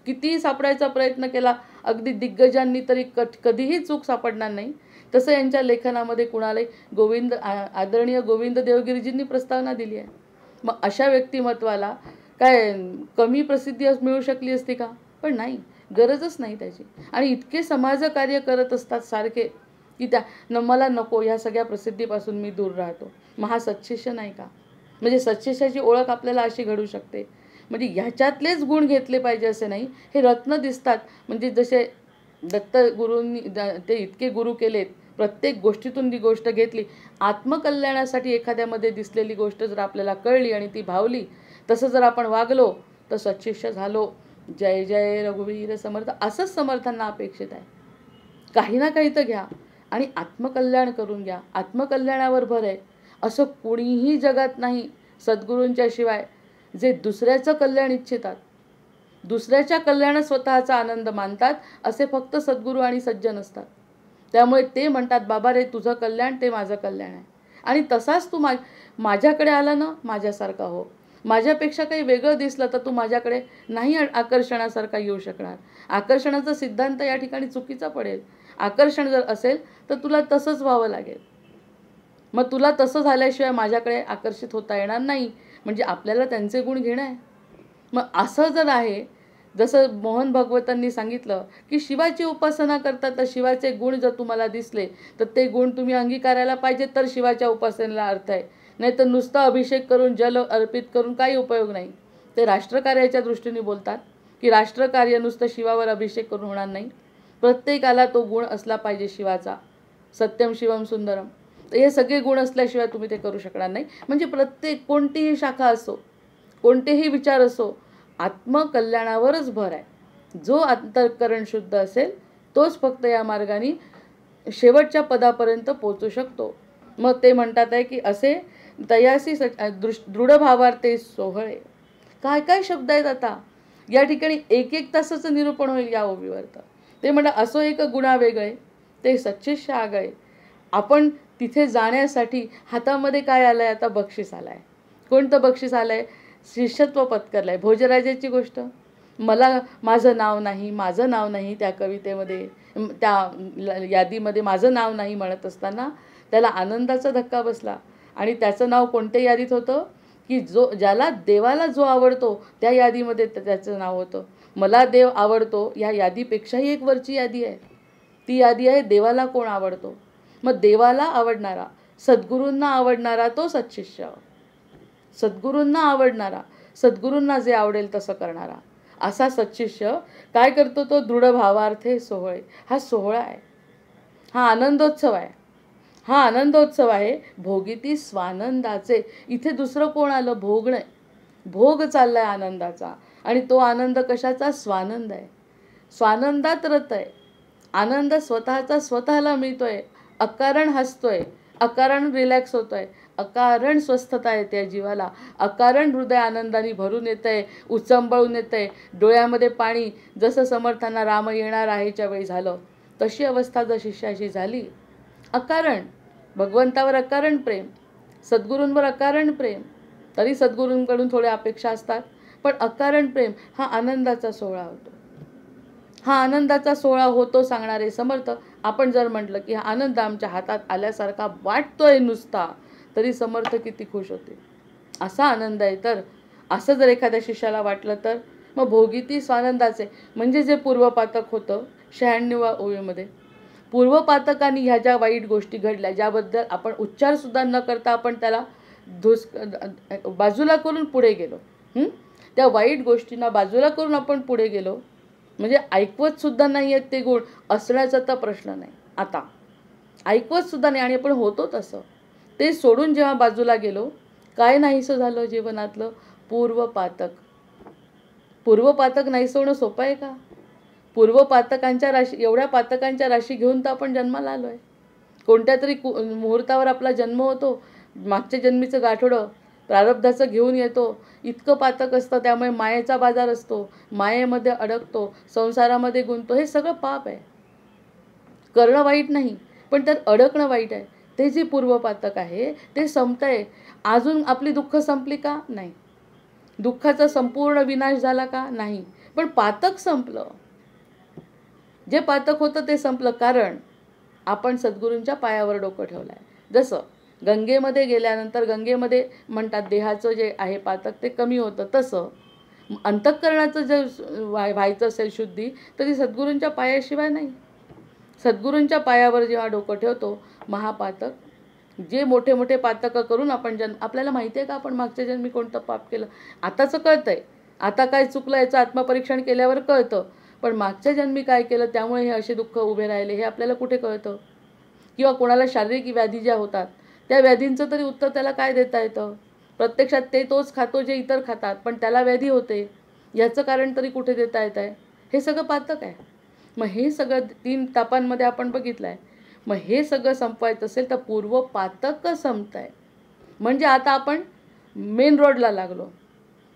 कितीही सापडायचा प्रयत्न केला अगदी दिग्गजांनी तरी कधीही चूक सापडणार नाही, तसं यांच्या लेखनामध्ये कुणालाही आदरणीय गोविंद देवगिरीजींनी प्रस्तावना दिली आहे. मग अशा व्यक्तिमत्वाला काय कमी प्रसिद्धी मिळू शकली असती का? पण नाही, गरजच नाही त्याची. आणि इतके समाजकार्य करत असतात सारखे की मला नको, ह्या सगळ्या प्रसिद्धीपासून मी दूर राहतो. मग हा सत्शिष्य नाही का? म्हणजे सत्शिष्याची ओळख आपल्याला अशी घडू शकते. म्हणजे ह्याच्यातलेच गुण घेतले पाहिजे असे नाही. हे रत्न दिसतात. म्हणजे जसे दत्त गुरूंनी ते इतके गुरु केलेत, प्रत्येक गोष्टीतून ती गोष्ट घेतली. आत्मकल्याणासाठी एखाद्यामध्ये दिसलेली गोष्ट जर आपल्याला कळली आणि ती भावली, तसं जर आपण वागलो तर सत्शिष्य झालो. जय जय रघुवीर समर्थ असंच समर्थांना अपेक्षित आहे. काही ना काही तर घ्या आणि आत्मकल्याण करून घ्या. आत्मकल्याणावर भर आहे असं कोणीही जगात नाही सद्गुरूंच्या शिवाय, जे दुसऱ्याचं कल्याण इच्छितात, दुसऱ्याच्या कल्याणात स्वतःचा आनंद मानतात. असे फक्त सद्गुरू आणि सज्जन असतात. त्यामुळे ते म्हणतात बाबा रे, तुझं कल्याण ते माझं कल्याण आहे. आणि तसाच तू माझ्याकडे आला ना, माझ्यासारखा हो. माझ्यापेक्षा काही वेगळं दिसलं तर तू माझ्याकडे नाही आकर्षणासारखा येऊ शकणार. आकर्षणाचा सिद्धांत या ठिकाणी चुकीचा पडेल. आकर्षण जर असेल तर तुला तसंच व्हावं लागेल. मग तुला तसं झाल्याशिवाय माझ्याकडे आकर्षित होता येणार नाही. म्हणजे आपल्याला त्यांचे गुण घेणं आहे. मग असं जर आहे, जसं मोहन भागवतांनी सांगितलं की शिवाची उपासना करतात तर शिवाचे गुण जर तुम्हाला दिसले तर ते गुण तुम्ही अंगीकारायला पाहिजे, तर शिवाच्या उपासनेला अर्थ आहे. नाही तर नुसता अभिषेक करून जल अर्पित करून काही उपयोग नाही. ते राष्ट्रकार्याच्या दृष्टीने बोलतात की राष्ट्रकार्य नुसतं शिवावर अभिषेक करून होणार नाही, प्रत्येकाला तो गुण असला पाहिजे शिवाचा. सत्यम शिवम सुंदरम. तर हे सगळे गुण असल्याशिवाय तुम्ही ते करू शकणार नाही. म्हणजे प्रत्येक कोणतीही शाखा असो, कोणतेही विचार असो, आत्मकल्याणावरच भर आहे. जो अंतःकरण शुद्ध असेल तोच फक्त या मार्गाने शेवटच्या पदापर्यंत पोहोचू शकतो. मग ते म्हणतात आहे की असे तयासी दृढ भावार्थे सोहळे. काय काय शब्द आहेत आता या ठिकाणी, एक एक तासाचं निरूपण होईल या ओवीवर. ते म्हणतात असो एक गुणा वेगळे ते सच्चिष्य आगळे. आपण तिथे जाण्यासाठी हातामध्ये काय आलं आहे? आता बक्षीस आलं आहे. कोणतं बक्षीस आलं आहे? शिष्यत्व पत्करलं आहे. भोजराजाची गोष्ट. माझं नाव नाही, माझं नाव नाही त्या कवितेमध्ये, त्या यादीमध्ये माझं नाव नाही म्हणत असताना त्याला आनंदाचा धक्का बसला. आणि त्याचं नाव कोणत्या यादीत होतं? की ज्याला देवाला जो आवडतो त्या यादीमध्ये त्याचं नाव होतं. मला देव आवडतो या यादीपेक्षाही एक वरची यादी आहे. ती यादी आहे देवाला कोण आवडतो. मग देवाला आवडणारा, सद्गुरूंना आवडणारा तो सत्शिष्य. सद्गुरूंना आवडणारा, सद्गुरूंना जे आवडेल तसं करणारा असा सत्शिष्य काय करतो? तो दृढ भावार्थे सोहळे. हा सोहळा आहे, हा आनंदोत्सव आहे. हा आनंदोत्सव आहे भोगिती स्वानंदाचे. इथे दुसरं कोण आलं? भोग नाही. भोग चाललाय आनंदाचा. आणि तो आनंद कशाचा? स्वानंद आहे. स्वानंदात रत आहे. आनंद स्वतःचा स्वतःला मिळतोय. अकारण हसतोय, अकारण रिलॅक्स होतोय, अकारण स्वस्थता येते जीवाला, अकारण हृदय आनंदाने भरून येतंय, उचंबळून येतंय, डोळ्यामध्ये पाणी. जसं समर्थांना राम येणार आहेच्या वेळी झालं तशी अवस्था जर शिष्याची झाली. अकारण भगवंतावर अकारण प्रेम, सद्गुरूंवर अकारण प्रेम. तरी सद्गुरूंकडून थोड्या अपेक्षा असतात, पण अकारण प्रेम हा आनंदाचा सोहळा होतो. हा आनंदाचा सोहळा होतो सांगणारे समर्थ. आपण जर म्हटलं की हा आनंद आमच्या हातात आल्यासारखा वाटतोय नुसता, तरी समर्थ किती खुश होते. असा आनंद आहे. तर असं जर एखाद्या शिष्याला वाटलं तर मग भोगिती स्वानंदाचे. म्हणजे जे पूर्वपातक होतं 96व्या ओवीमध्ये, पूर्वपातकांनी ह्या ज्या वाईट गोष्टी घडल्या, ज्याबद्दल आपण उच्चारसुद्धा न करता आपण त्याला बाजूला करून पुढे गेलो, त्या वाईट गोष्टींना बाजूला करून आपण पुढे गेलो, म्हणजे ऐकवत सुद्धा नाही आहेत ते गुण असण्याचा तर प्रश्न नाही. आता ऐकवत सुद्धा नाही आणि आपण होतो तसं. ते सोडून जेव्हा बाजूला गेलो, काय नाहीसं झालं जीवनातलं? पूर्वपातक. पूर्वपातक नाहीसं होणं सोपं आहे का? पूर्वपातकांच्या राशी, एवढ्या पातकांच्या राशी घेऊन तर आपण जन्माला आलो आहे. कोणत्या तरी मुहूर्तावर आपला जन्म होतो, मागच्या जन्मीचं गाठोडं प्रारब्धाचं घेऊन येतो, इतकं पातक असतं. त्यामुळे मायेचा बाजार असतो, मायेमध्ये अडकतो, संसारामध्ये गुंततो. हे सगळं पाप आहे. करणं वाईट नाही, पण त्यात अडकणं वाईट आहे. ते जे पूर्वपातक आहे ते संपतंय. अजून आपली दुःख संपली का? नाही. दुःखाचा संपूर्ण विनाश झाला का? नाही. पण पातक संपलं. जे पातक होतं ते संपलं, कारण आपण सद्गुरूंच्या पायावर डोकं ठेवलं आहे. जसं गंगेमध्ये गेल्यानंतर गंगेमध्ये म्हणतात देहाचं जे आहे पातक ते कमी होतं, तसं अंतःकरणाचं जर व्हायचं असेल शुद्धी, तर ती सद्गुरूंच्या पायाशिवाय नाही. सद्गुरूंच्या पायावर जेव्हा डोकं ठेवतो, महापातक, जे मोठे मोठे पातकं करून आपण आपल्याला माहिती आहे का आपण मागच्या जन्मी कोणतं पाप केलं? आताचं कळतंय, आता काय चुकलं याचं आत्मपरीक्षण केल्यावर कळतं. पण मागच्या जन्मी काय केलं त्यामुळे हे असे दुःख उभे राहिले हे आपल्याला कुठे कळतं? किंवा कोणाला शारीरिक व्याधी ज्या होतात त्या व्याधींचं तरी उत्तर त्याला काय देता येतं? प्रत्यक्षात ते तोच खातो जे इतर खातात, पण त्याला व्याधी होते, याचं कारण तरी कुठे देता येत आहे? हे सगळं पातक आहे. मग हे सगळं 3 तापांमध्ये आपण बघितलं आहे. मग हे सगळं संपवायचं असेल तर पूर्व पातक संपत आहे. म्हणजे आता आपण मेन रोडला लागलो.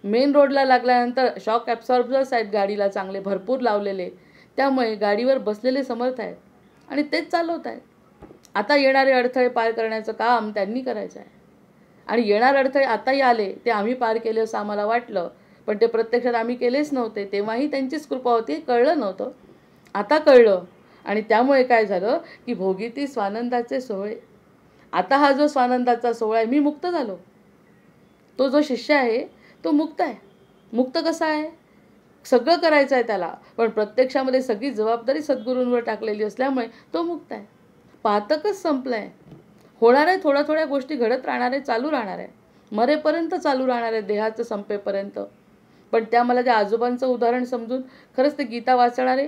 मेन रोडला लागल्यानंतर शॉक ॲब्सॉर्बर्स आहेत गाडीला चांगले भरपूर लावलेले, त्यामुळे गाडीवर बसलेले समर्थ आहेत आणि तेच चालवत आहेत. आता येणारे अडथळे पार करण्याचं काम त्यांनी करायचं आहे. आणि येणारे अडथळे आताही आले, ते आम्ही पार केले असं आम्हाला वाटलं, पण ते प्रत्यक्षात आम्ही केलेच नव्हते. तेव्हाही त्यांचीच कृपा होती, कळलं नव्हतं. आता कळलं. आणि त्यामुळे काय झालं की भोगीती स्वानंदाचे सोहळे. आता हा जो स्वानंदाचा सोहळा आहे, मी मुक्त झालो. तो जो शिष्य आहे तो मुक्त आहे. मुक्त कसा आहे? सगळं करायचं आहे त्याला, पण प्रत्यक्षामध्ये सगळी जबाबदारी सद्गुरूंवर टाकलेली असल्यामुळे तो मुक्त आहे. पातकच संपलं आहे. होणार आहे, थोड्या थोड्या गोष्टी घडत राहणार आहे, चालू राहणार आहे, मरेपर्यंत चालू राहणार आहे, देहाचं संपेपर्यंत. पण त्या मला त्या आजोबांचं उदाहरण समजून खरंच ते गीता वाचणारे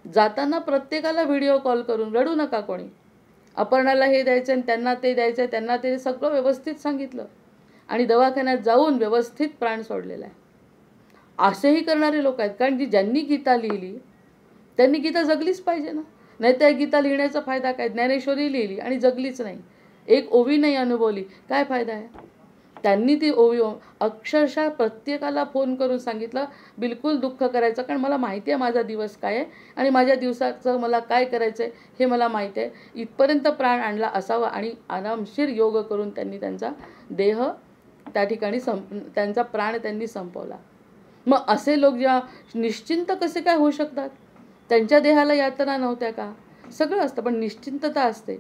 जाताना प्रत्येकाला व्हिडिओ कॉल करून, रडू नका कोणी, अपर्णाला हे द्यायचं आणि त्यांना ते द्यायचं आहे, त्यांना ते सगळं व्यवस्थित सांगितलं आणि दवाखान्यात जाऊन व्यवस्थित प्राण सोडलेला आहे. असेही करणारे लोक आहेत, कारण ज्यांनी गीता लिहिली त्यांनी गीता जगलीच पाहिजे ना. नाही त्या गीता लिहिण्याचा फायदा काय? ज्ञानेश्वरी लिहिली आणि जगलीच नाही, एक ओवी नाही अनुभवली, काय फायदा आहे? त्यांनी ती ओवी अक्षरशः प्रत्येकाला फोन करून सांगितलं बिलकुल दुःख करायचं, कारण मला माहिती आहे माझा दिवस काय आहे आणि माझ्या दिवसाचं मला काय करायचं आहे हे मला माहिती आहे. इथपर्यंत प्राण आणला असावा आणि आरामशीर योग करून त्यांनी त्यांचा देह त्या ठिकाणी त्यांचा प्राण त्यांनी संपवला. मग असे लोक जेव्हा निश्चिंत कसे काय होऊ शकतात? त्यांच्या देहाला यातना नव्हत्या का? सगळं असतं, पण निश्चिंतता असते.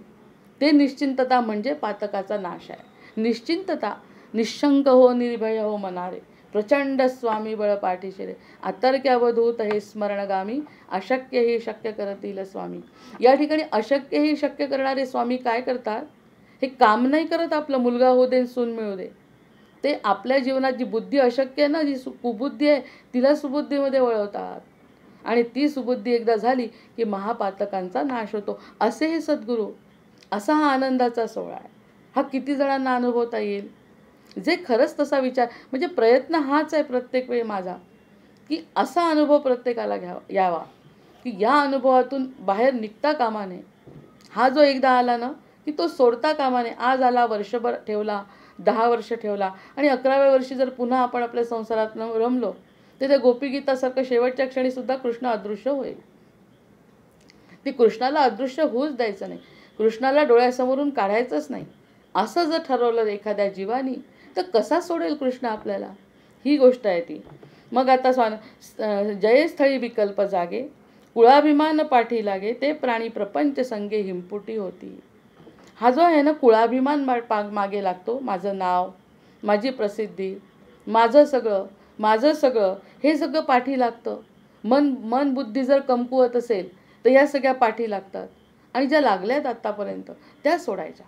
ते निश्चिंतता म्हणजे पातकाचा नाश आहे. निश्चिंतता, निशंक हो निर्भय हो मनारे, प्रचंड स्वामी बळ पाठीशी रे, अतर्क्यावधूत हे स्मरणगामी, अशक्य हे शक्य करतील स्वामी. या ठिकाणी अशक्य हे शक्य करणारे स्वामी काय करतात? हे काम नाही करत आपलं मुलगा होऊ दे सून मिळू दे. ते आपल्या जीवनात जी बुद्धी अशक्य आहे ना, जी कुबुद्धी आहे तिला सुबुद्धीमध्ये वळवतात आणि ती सुबुद्धी एकदा झाली की महापातकांचा नाश होतो. असे हे सद्गुरू. असा हा आनंदाचा सोहळा आहे. हा किती जणांना अनुभवता येईल? जे खरंच तसा विचार, म्हणजे प्रयत्न हाच आहे प्रत्येक वेळी माझा, की असा अनुभव प्रत्येकाला यावा की या अनुभवातून बाहेर निघता कामा नये. हा जो एकदा आला ना की तो सोडता कामा नये. आज आला, वर्षभर ठेवला, 10 वर्ष ठेवला आणि 11व्या वर्षी जर पुन्हा आपण आपल्या संसारात रमलो तर त्या गोपीगीतासारखं शेवटच्या क्षणी सुद्धा कृष्ण अदृश्य होईल. ती कृष्णाला अदृश्य होऊच द्यायचं नाही, कृष्णाला डोळ्यासमोरून काढायचंच नाही. असं जर ठरवलं एखाद्या जीवानी तर कसा सोडेल कृष्ण आपल्याला? ही गोष्ट आहे ती. मग आता जयस्थळी विकल्प जागे, कुळाभिमान पाठी लागे, ते प्राणी प्रपंच संगे हिंपुटी होती. हा जो आहे ना कुळाभिमान मागे लागतो, माझं नाव, माझी प्रसिद्धी, माझं सगळं हे सगळं पाठी लागतं. मन बुद्धी जर कमकुवत असेल तर या सगळ्या पाठी लागतात आणि ज्या लागल्यात आत्तापर्यंत त्या सोडायच्या.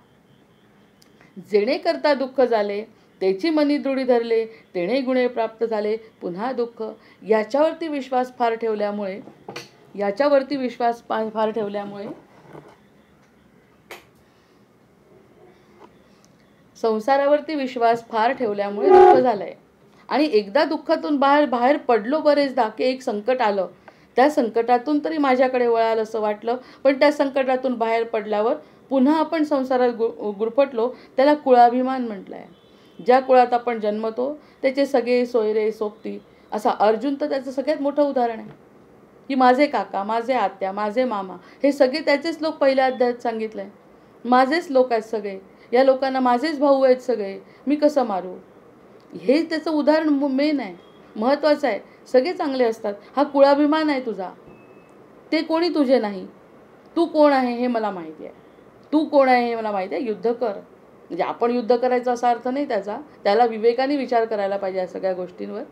जेणे करता दुःख झाले त्याची मनी दृढी धरले, तेणे गुणे प्राप्त झाले पुन्हा दुःख. याच्यावरती विश्वास फार ठेवल्यामुळे संसारावरती विश्वास फार ठेवल्यामुळे दुःख झालंय. आणि एकदा दुःखातून बाहेर पडलो बरेचदा की एक संकट आलं, त्या संकटातून तरी माझ्याकडे वळालं असं वाटलं, पण त्या संकटातून बाहेर पडल्यावर पुन्हा आपण संसारात गुरफटलो, त्याला कुळाभिमान म्हटलं आहे. ज्या कुळात आपण जन्मतो त्याचे सगळे सोयरे सोबती, असा अर्जुन तर त्याचं सगळ्यात मोठं उदाहरण आहे की माझे काका, माझे आत्या, माझे मामा हे सगळे त्याचेच लोक पहिल्या अध्यायात सांगितलं आहे. माझेच लोक आहेत सगळे, या लोकांना माझेच भाऊ आहेत सगळे, मी कसं मारू? हे त्याचं उदाहरण मेन आहे, महत्त्वाचं आहे. सगळे चांगले असतात, हा कुळाभिमान आहे तुझा. ते कोणी तुझे नाही. तू कोण आहे हे मला माहिती आहे, तू कोण आहे हे मला माहिती आहे. युद्ध कर. म्हणजे आपण युद्ध करायचा असा अर्थ नाही त्याचा, त्याला विवेकाने विचार करायला पाहिजे या सगळ्या गोष्टींवर,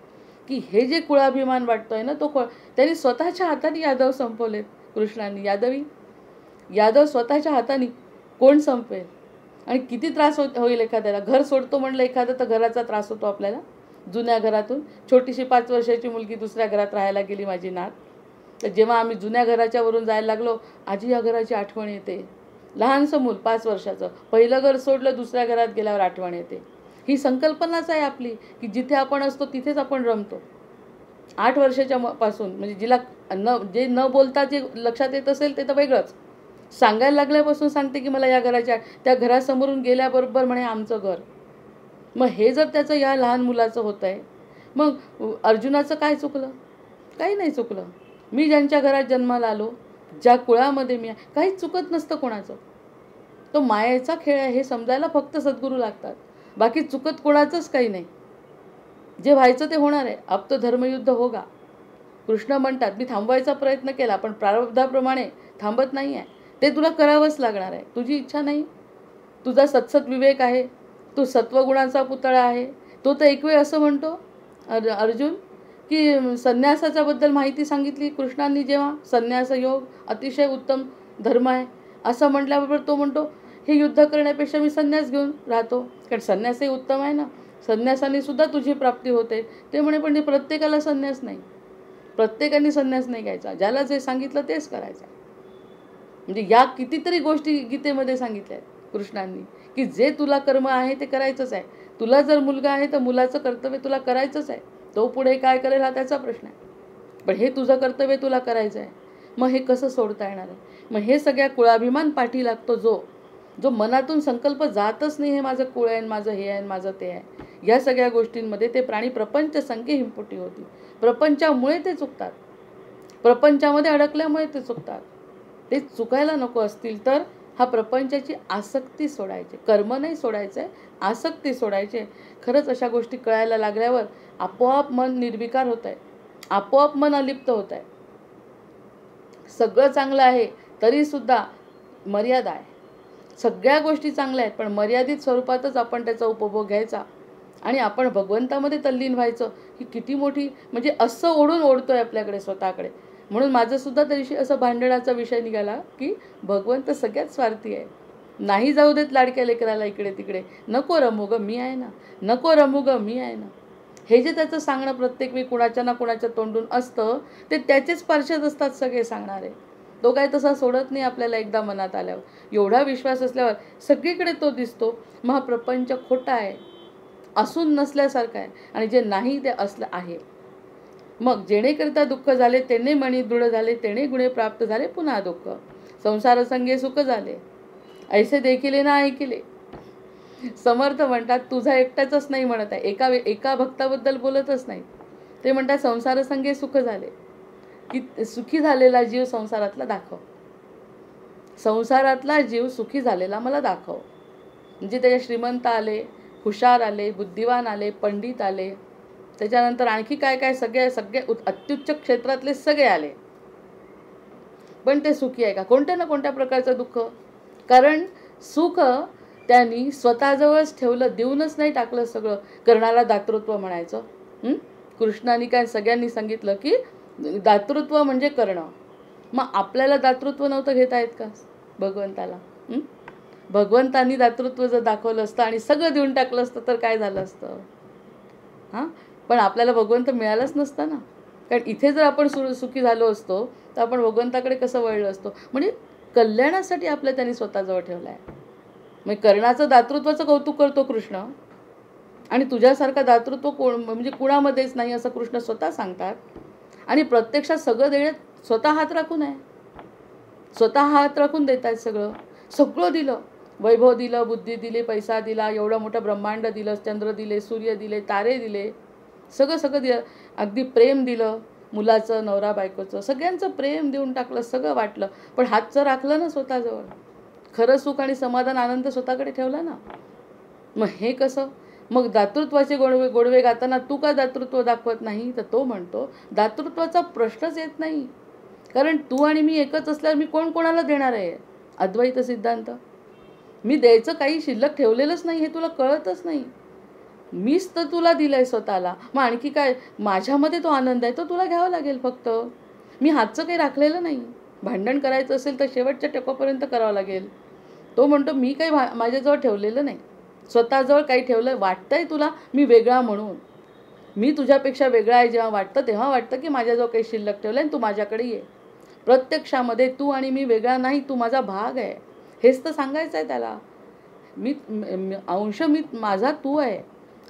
की हे जे कुळाभिमान वाटतोय ना, तो त्यांनी स्वतःच्या हाताने यादव संपवलेत. कृष्णांनी यादव स्वतःच्या हाताने कोण संपवेल? आणि किती त्रास होईल एखाद्याला. घर सोडतो म्हणलं एखादं तर घराचा त्रास होतो आपल्याला. जुन्या घरातून छोटीशी 5 वर्षाची मुलगी दुसऱ्या घरात राहायला गेली, माझी नात. तर जेव्हा आम्ही जुन्या घराच्या वरून जायला लागलो, आजी या घराची आठवण येते. लहानसं मूल 5 वर्षाचं, पहिलं घर सोडलं, दुसऱ्या घरात गेल्यावर आठवण येते. ही संकल्पनाच आहे आपली की जिथे आपण असतो तिथेच आपण रमतो. 8 वर्षाच्या पासून, म्हणजे जिला जे न बोलता जे लक्षात येत असेल ते तर वेगळंच, सांगायला लागल्यापासून सांगते की मला या घराच्या, त्या घरासमोरून गेल्याबरोबर म्हणे आमचं घर. मग हे जर त्याचं या लहान मुलाचं होतं आहे, मग अर्जुनाचं काय चुकलं? काही नाही चुकलं. मी ज्यांच्या घरात जन्माला आलो, ज्या कुळामध्ये मी आहे, काहीच चुकत नसतं कोणाचं. तो मायेचा खेळ आहे हे समजायला फक्त सद्गुरू लागतात. बाकी चुकत कोणाचंच काही नाही. जे व्हायचं ते होणार आहे. अब तो धर्मयुद्ध होगा. कृष्ण म्हणतात, मी थांबवायचा प्रयत्न केला पण प्रारब्धाप्रमाणे थांबत नाही आहे. ते तुला करावंच लागणार आहे. तुझी इच्छा नाही, तुझा सत्सत विवेक आहे, तू सत्वगुणाचा पुतळा आहे. तो तर एक वेळ असं म्हणतो अर्जुन की संन्यासाच्या बद्दल माहिती सांगितली कृष्णांनी जेव्हा, संन्यास योग अतिशय उत्तम धर्म आहे असं म्हटल्याबरोबर तो म्हणतो हे युद्ध करण्यापेक्षा मी संन्यास घेऊन राहतो, कारण संन्यासही उत्तम आहे ना, संन्यासाने सुद्धा तुझी प्राप्ती होते. ते म्हणे पण प्रत्येकाला संन्यास नाही, प्रत्येकाने संन्यास नाही घ्यायचा, ज्याला जे सांगितलं तेच करायचं. म्हणजे या कितीतरी गोष्टी गीतेमध्ये सांगितल्या आहेत कृष्णांनी की जे तुला कर्म आहे ते करायचंच आहे. तुला जर मुलगा आहे तर मुलाचं कर्तव्य तुला करायचंच आहे. तो पुढे काय करेल हा त्याचा प्रश्न आहे, पण हे तुझं कर्तव्य तुला करायचं आहे. मग हे कसं सोडता येणार आहे? मग हे सगळ्या कुळाभिमान पाठी लागतो, जो मनातून संकल्प जातच नाही हे माझं कुळ आहे, माझं हे आहे, माझं ते आहे. या सगळ्या गोष्टींमध्ये ते प्राणी प्रपंच संख्ये हिंपुटी होती. प्रपंचामुळे ते चुकतात, प्रपंचामध्ये अडकल्यामुळे ते चुकतात. ते चुकायला नको असतील तर हा प्रपंचाची आसक्ती सोडायची, कर्म नाही सोडायचं आहे, आसक्ती सोडायची. खरंच अशा गोष्टी कळायला लागल्यावर आपोआप मन निर्विकार होत आहे, आपोआप मन अलिप्त होत आहे. सगळं चांगलं आहे तरीसुद्धा मर्यादा आहे. सगळ्या गोष्टी चांगल्या आहेत पण मर्यादित स्वरूपातच आपण त्याचा उपभोग घ्यायचा आणि आपण भगवंतामध्ये तल्लीन व्हायचं. ही किती मोठी, म्हणजे असं ओढतोय आपल्याकडे स्वतःकडे. म्हणून माझं सुद्धा त्या दिवशी असं भांडणाचा विषय निघाला की भगवंत सगळ्यात स्वार्थी आहे. नाही जाऊ देत लाडक्या लेकराला इकडे तिकडे, नको रमू ग मी आहे ना, नको रमू ग मी आहे ना. हे जे त्याचं सांगणं प्रत्येक वेळी कुणाच्या ना कुणाच्या तोंडून असतं ते त्याचेच पार्षद असतात सगळे सांगणारे. तो काय तसा सोडत नाही आपल्याला एकदा मनात आल्यावर. एवढा विश्वास असल्यावर सगळीकडे तो दिसतो. मग हा प्रपंच खोटा आहे, असून नसल्यासारखं आहे, आणि जे नाही ते असलं आहे. मग जेणेकरिता दुःख झाले तेणे मणी दृढ झाले, तेणे गुणे प्राप्त झाले पुन्हा दुःख. संसार संगे सुख झाले, ऐसे देखिले ना ऐकिले. समर्थ म्हणतात तुझा एकटाच नाही म्हणत आहे, एका भक्ताबद्दल बोलतच नाही. ते म्हणतात संसार संगे सुख झाले, की सुखी झालेला जीव संसारातला दाखव, संसारातला जीव सुखी झालेला मला दाखव. म्हणजे त्याच्या श्रीमंत आले, हुशार आले, बुद्धिवान आले, पंडित आले, त्याच्यानंतर आणखी काय काय सगळे अत्युच्च क्षेत्रातले सगळे आले, पण ते सुखी आहे का? कोणत्या ना कोणत्या प्रकारचं दुःख. कारण सुख त्यांनी स्वतःजवळच ठेवलं, देऊनच नाही टाकलं सगळं. कर्णाला दातृत्व म्हणायचं. कृष्णाने काय सगळ्यांनी सांगितलं की दातृत्व म्हणजे कर्ण. मग आपल्याला दातृत्व नव्हतं घेता येत का भगवंताला? भगवंतांनी दातृत्व जर दाखवलं असतं आणि सगळं देऊन टाकलं असतं तर काय झालं असतं? पण आपल्याला भगवंत मिळालंच नसतं ना. कारण इथे जर आपण सुखी झालो असतो तर आपण भगवंताकडे कसं वळलो असतो? म्हणजे कल्याणासाठी आपल्या त्यांनी स्वतःजवळ ठेवलं आहे. मग कर्णाचं दातृत्वाचं कौतुक करतो कृष्ण, आणि तुझ्यासारखा दातृत्व म्हणजे कुणामध्येच नाही असं कृष्ण स्वतः सांगतात. आणि प्रत्यक्षात सगळं देण्यात स्वतः हात राखून आहे, स्वतः हात राखून देत आहेत सगळं. सगळं दिलं, वैभव दिलं, बुद्धी दिली, पैसा दिला, एवढं मोठं ब्रह्मांड दिलं, चंद्र दिले, सूर्य दिले, तारे दिले, सगळं सगळं दिलं, अगदी प्रेम दिलं, मुलाचं, नवरा बायकोचं, सगळ्यांचं प्रेम देऊन टाकलं, सगळं वाटलं. पण हातचं राखलं ना स्वतःजवळ. खरं सुख आणि समाधान आनंद स्वतःकडे ठेवला ना. मग हे कसं? मग दातृत्वाचे गोडवे गाताना तू का दातृत्व दाखवत नाही? तर तो म्हणतो दातृत्वाचा प्रश्नच येत नाही, कारण तू आणि मी एकच असल्यावर मी कोण कोणाला देणार आहे? अद्वैत सिद्धांत. मी द्यायचं काही शिल्लक ठेवलेलंच नाही, हे तुला कळतच नाही. मीच तर तुला दिलंय स्वतःला. मग आणखी काय? माझ्यामध्ये तो आनंद आहे, तो तुला घ्यावा लागेल फक्त. मी हातचं काही राखलेलं नाही. भांडण करायचं असेल तर शेवटच्या टोकापर्यंत करावं लागेल. तो म्हणतो मी काही माझ्याजवळ ठेवलेलं नाही. स्वतःजवळ काही ठेवलं वाटतंय तुला मी वेगळा म्हणून. मी तुझ्यापेक्षा वेगळा आहे जेव्हा वाटतं, तेव्हा वाटतं की माझ्याजवळ काही शिल्लक ठेवलं आणि तू माझ्याकडे ये. प्रत्यक्षामध्ये तू आणि मी वेगळा नाही, तू माझा भाग आहे. हेच तर सांगायचं आहे त्याला. अंश माझा तू आहे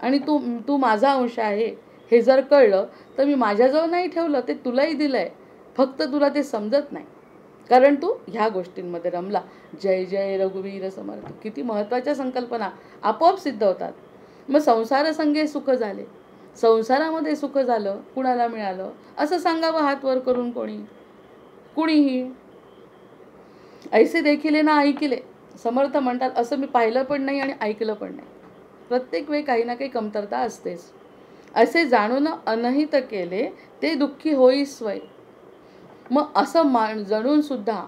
आणि तू माझा अंश आहे. हे जर कळलं तर मी माझ्याजवळ नाही ठेवलं, ते तुलाही दिलं आहे, फक्त तुला ते समजत नाही, कारण तू ह्या गोष्टींमध्ये रमला. जय जय रघुवीर समर्थ. किती महत्त्वाच्या संकल्पना आपोआप सिद्ध होतात. मग संसार संगे सुख झाले. संसारामध्ये सुख झालं, कुणाला मिळालं असं सांगावं हात वर करून कुणीही. ऐसे देखिले ना ऐकिले. समर्थ म्हणतात असं मी पाहिलं पण नाही आणि ऐकलं पण नाही. प्रत्येक वेळी काही ना काही कमतरता असतेच. असे जाणून अनहित केले ते दुःखी होई स्वय. मग असं जणून सुद्धा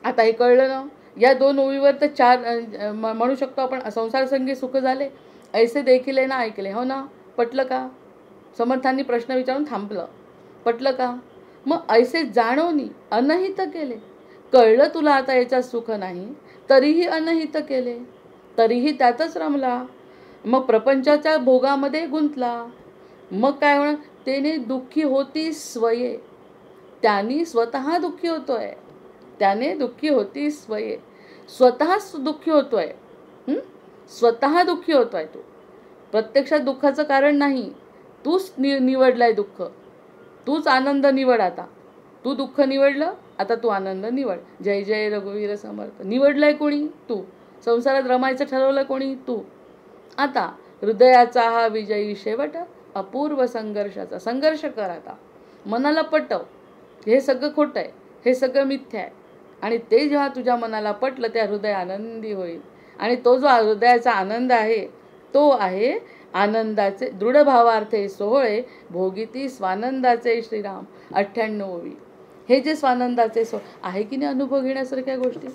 आता हे कळलं ना. या दोन ओळीवर तर चार म्हणू शकतो आपण. संसार संगी सुख झाले, ऐसे देखिले ना ऐकले. हो ना, पटलं का? समर्थांनी प्रश्न विचारून थांबलं. पटलं का? मग ऐसे जाणवनी अनहित केले. कळलं तुला आता याच्यात सुख नाही, तरीही अनहित केले, तरीही त्यातच रमला. मग प्रपंचाच्या भोगामध्ये गुंतला. मग काय होणार? त्याने दुःखी होती स्वये. त्याने स्वतः दुःखी होतोय. त्याने दुःखी होती स्वये. स्वतःच दुःखी होतोय. स्वतः दुःखी होतोय तू. प्रत्यक्षात दुःखाचं कारण नाही. तूच निवडलाय दुःख. तूच आनंद निवड. आता तू दुःख निवडलं, आता तू आनंद निवड. जय जय रघुवीर समर्थ. निवडलंय कोणी? तू. संसारात रमायचं ठरवलं कोणी? तू. आता हृदयाचा हा विजयी शेवट, अपूर्व संघर्षाचा. संघर्ष कर आता. मनाला पटव हे सगळं खोटं आहे, हे सगळं मिथ्या आहे. आणि ते जेव्हा तुझ्या मनाला पटलं त्या हृदय आनंदी होईल. आणि तो जो हृदयाचा आनंद आहे तो आहे आनंदाचे दृढ भावार्थे सोहळे भोगिती स्वानंदाचे श्रीराम. 98वी. हे जे स्वानंदाचे आहे की नाही, अनुभव घेण्यासारख्या गोष्टी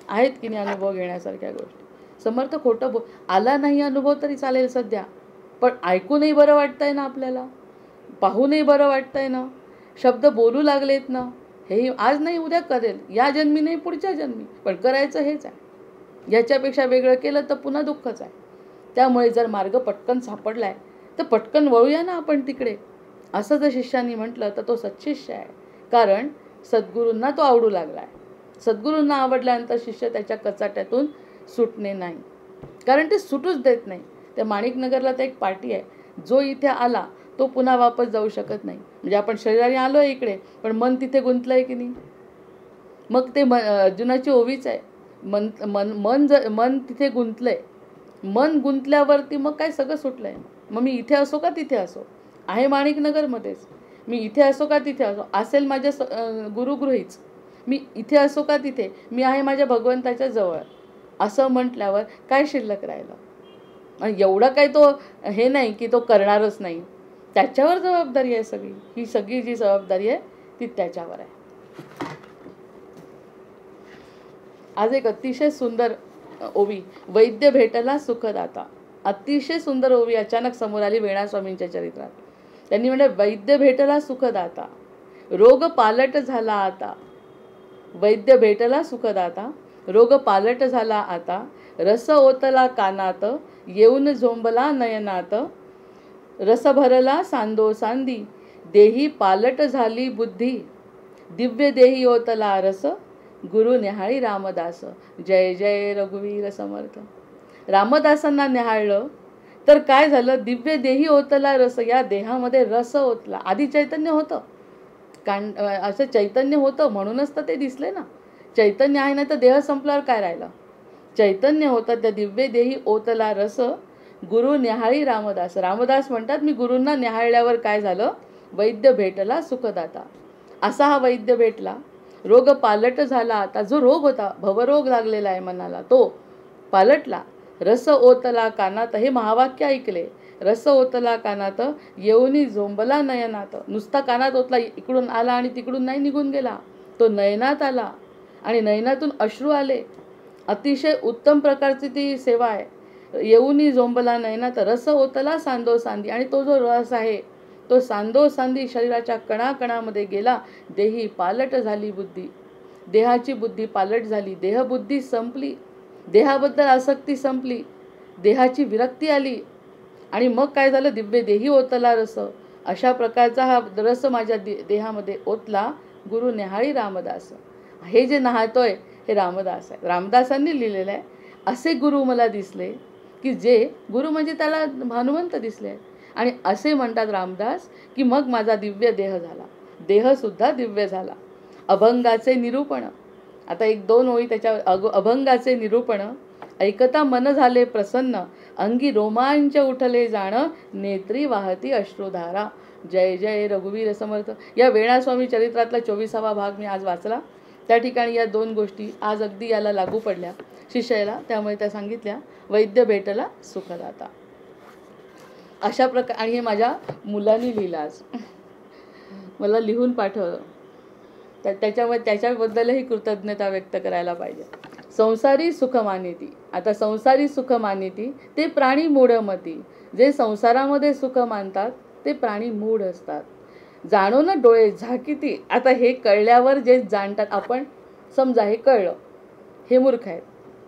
आहेत की नाही, अनुभव घेण्यासारख्या गोष्टी. समर्थ खोटं आला नाही अनुभव तरी चालेल सध्या, पण ऐकूनही बरं वाटतंय ना आपल्याला, पाहूनही बरं वाटतंय ना, शब्द बोलू लागलेत ना. हे आज नाही उद्या करेल, या जन्मी नाही पुढच्या जन्मी, पण करायचं हेच आहे. याच्यापेक्षा वेगळं केलं तर पुन्हा दुःखच आहे. त्यामुळे जर मार्ग पटकन सापडलाय तर पटकन वळूया ना आपण तिकडे. असं जर शिष्यांनी म्हटलं तर तो सच्शिष्य आहे, कारण सद्गुरूंना तो आवडू लागलाय. सद्गुरूंना आवडल्यानंतर शिष्य त्याच्या कचाट्यातून सुटणे नाही, कारण ते सुटूच देत नाही. त्या माणिकनगरला तर एक पार्टी आहे, जो इथे आला तो पुन्हा वापस जाऊ शकत नाही. म्हणजे आपण शरीराने आलो आहे इकडे, पण मन तिथे गुंतलं आहे की नाही. मग ते अर्जुनाची ओवीच आहे. मन तिथे गुंतलंय. मन गुंतल्यावरती मग काय सगळं सुटलंय. मग मी इथे असो का तिथे असो, आहे माणिकनगरमध्येच, मी इथे असो का तिथे असो, असेल माझ्या गुरुगृहीच, मी इथे असो का तिथे, मी आहे माझ्या भगवंताच्या जवळ, असं म्हटल्यावर काय शिल्लक राहिलं. आणि एवढं काय तो हे नाही की तो करणारच नाही. त्याच्यावर जबाबदारी आहे सगळी. ही सगळी जी जबाबदारी आहे ती त्याच्यावर आहे. आज एक अतिशय सुंदर ओवी, वैद्य भेटला सुखदाता. अतिशय सुंदर ओवी अचानक समोर आली वेणा स्वामींच्या चरित्रात. त्यांनी म्हटलं वैद्य भेटला सुखदाता, रोग पालट झाला आता. वैद्य भेटला सुखदाता, रोग पालट झाला आता. रस ओतला कानात, येऊन झोंबला नयनात. रस भरला सांदो सांदी, देही पालट झाली बुद्धी. दिव्य देही ओतला रस, गुरु निहाळी रामदास. जय जय रघुवीर समर्थ. रामदासांना निहाळलं तर काय झालं? दिव्य देही ओतला रस. या देहामध्ये रस ओतला. आधी चैतन्य होतं, असं चैतन्य होतं म्हणूनच तर ते दिसले ना. चैतन्य आहे ना तर देह संपल्यावर काय राहिलं. चैतन्य होतं त्या दिव्य देही ओतला रस, गुरु न्याहाळी रामदास. रामदास म्हणतात मी गुरूंना न्याहाळल्यावर काय झालं, वैद्य भेटला सुखदाता. असा हा वैद्य भेटला, रोग पालट झाला. आता जो रोग होता, भवरोग लागलेला आहे मनाला, तो पालटला. रस ओतला कानात, हे महावाक्य ऐकले. रस ओतला कानात, येऊनी झोंबला नयनात. नुसता कानात ओतला, इकडून आला आणि तिकडून नाही निघून गेला, तो नयनात आला आणि नयनातून अश्रू आले. अतिशय उत्तम प्रकारची ती सेवा आहे. येऊनी झोंबला नयनात, रस ओतला सांदो सांदी. आणि तो जो रस आहे तो सांदो सांदी शरीराच्या कणाकणामध्ये गेला. देही पालट झाली बुद्धी, देहाची बुद्धी पालट झाली. देहबुद्धी संपली, देहाबद्दल आसक्ती संपली, देहाची विरक्ती आली. आणि मग काय झालं, दिव्य देही ओतला रस. अशा प्रकारचा हा रस माझ्या देहामध्ये ओतला गुरु न्याहाळी रामदास. हे जे नाहतोय हे रामदास आहे, रामदासांनी लिहिलेलं आहे. असे गुरु मला दिसले की जे गुरु म्हणजे त्याला हनुमंत दिसले. आणि असे म्हणतात रामदास की मग माझा दिव्य देह झाला, देहसुद्धा दिव्य झाला. अभंगाचे निरूपण, आता 1-2 ओळी त्याच्या. अभंगाचे निरूपण, ऐकता मन झाले प्रसन्न, अंगी रोमांच उठले जाण, नेत्री वाहती अश्रुधारा. जय जय रघुवीर समर्थ. या वेणास्वामी चरित्रातला 24वा भाग मी आज वाचला. त्या ठिकाणी या 2 गोष्टी आज अगदी याला लागू पडल्या शिष्याला. त्यामुळे त्या सांगितल्या, वैद्य भेटला सुखदाता. अशा प्रकार. आणि हे माझ्या मुलांनी लिहिलं आज, मला लिहून पाठवलं. त्याच्यामुळे त्याच्याबद्दलही कृतज्ञता व्यक्त करायला पाहिजे. संसारी सुख मानिती. आता संसारी सुख मानिती ते प्राणी मूढमती. जे संसारामध्ये सुख मानतात ते प्राणी मूढ असतात. जाणो ना डोळे झाकिती. आता हे कळल्यावर जे जाणतात, आपण समजा हे कळलं, हे मूर्ख आहेत.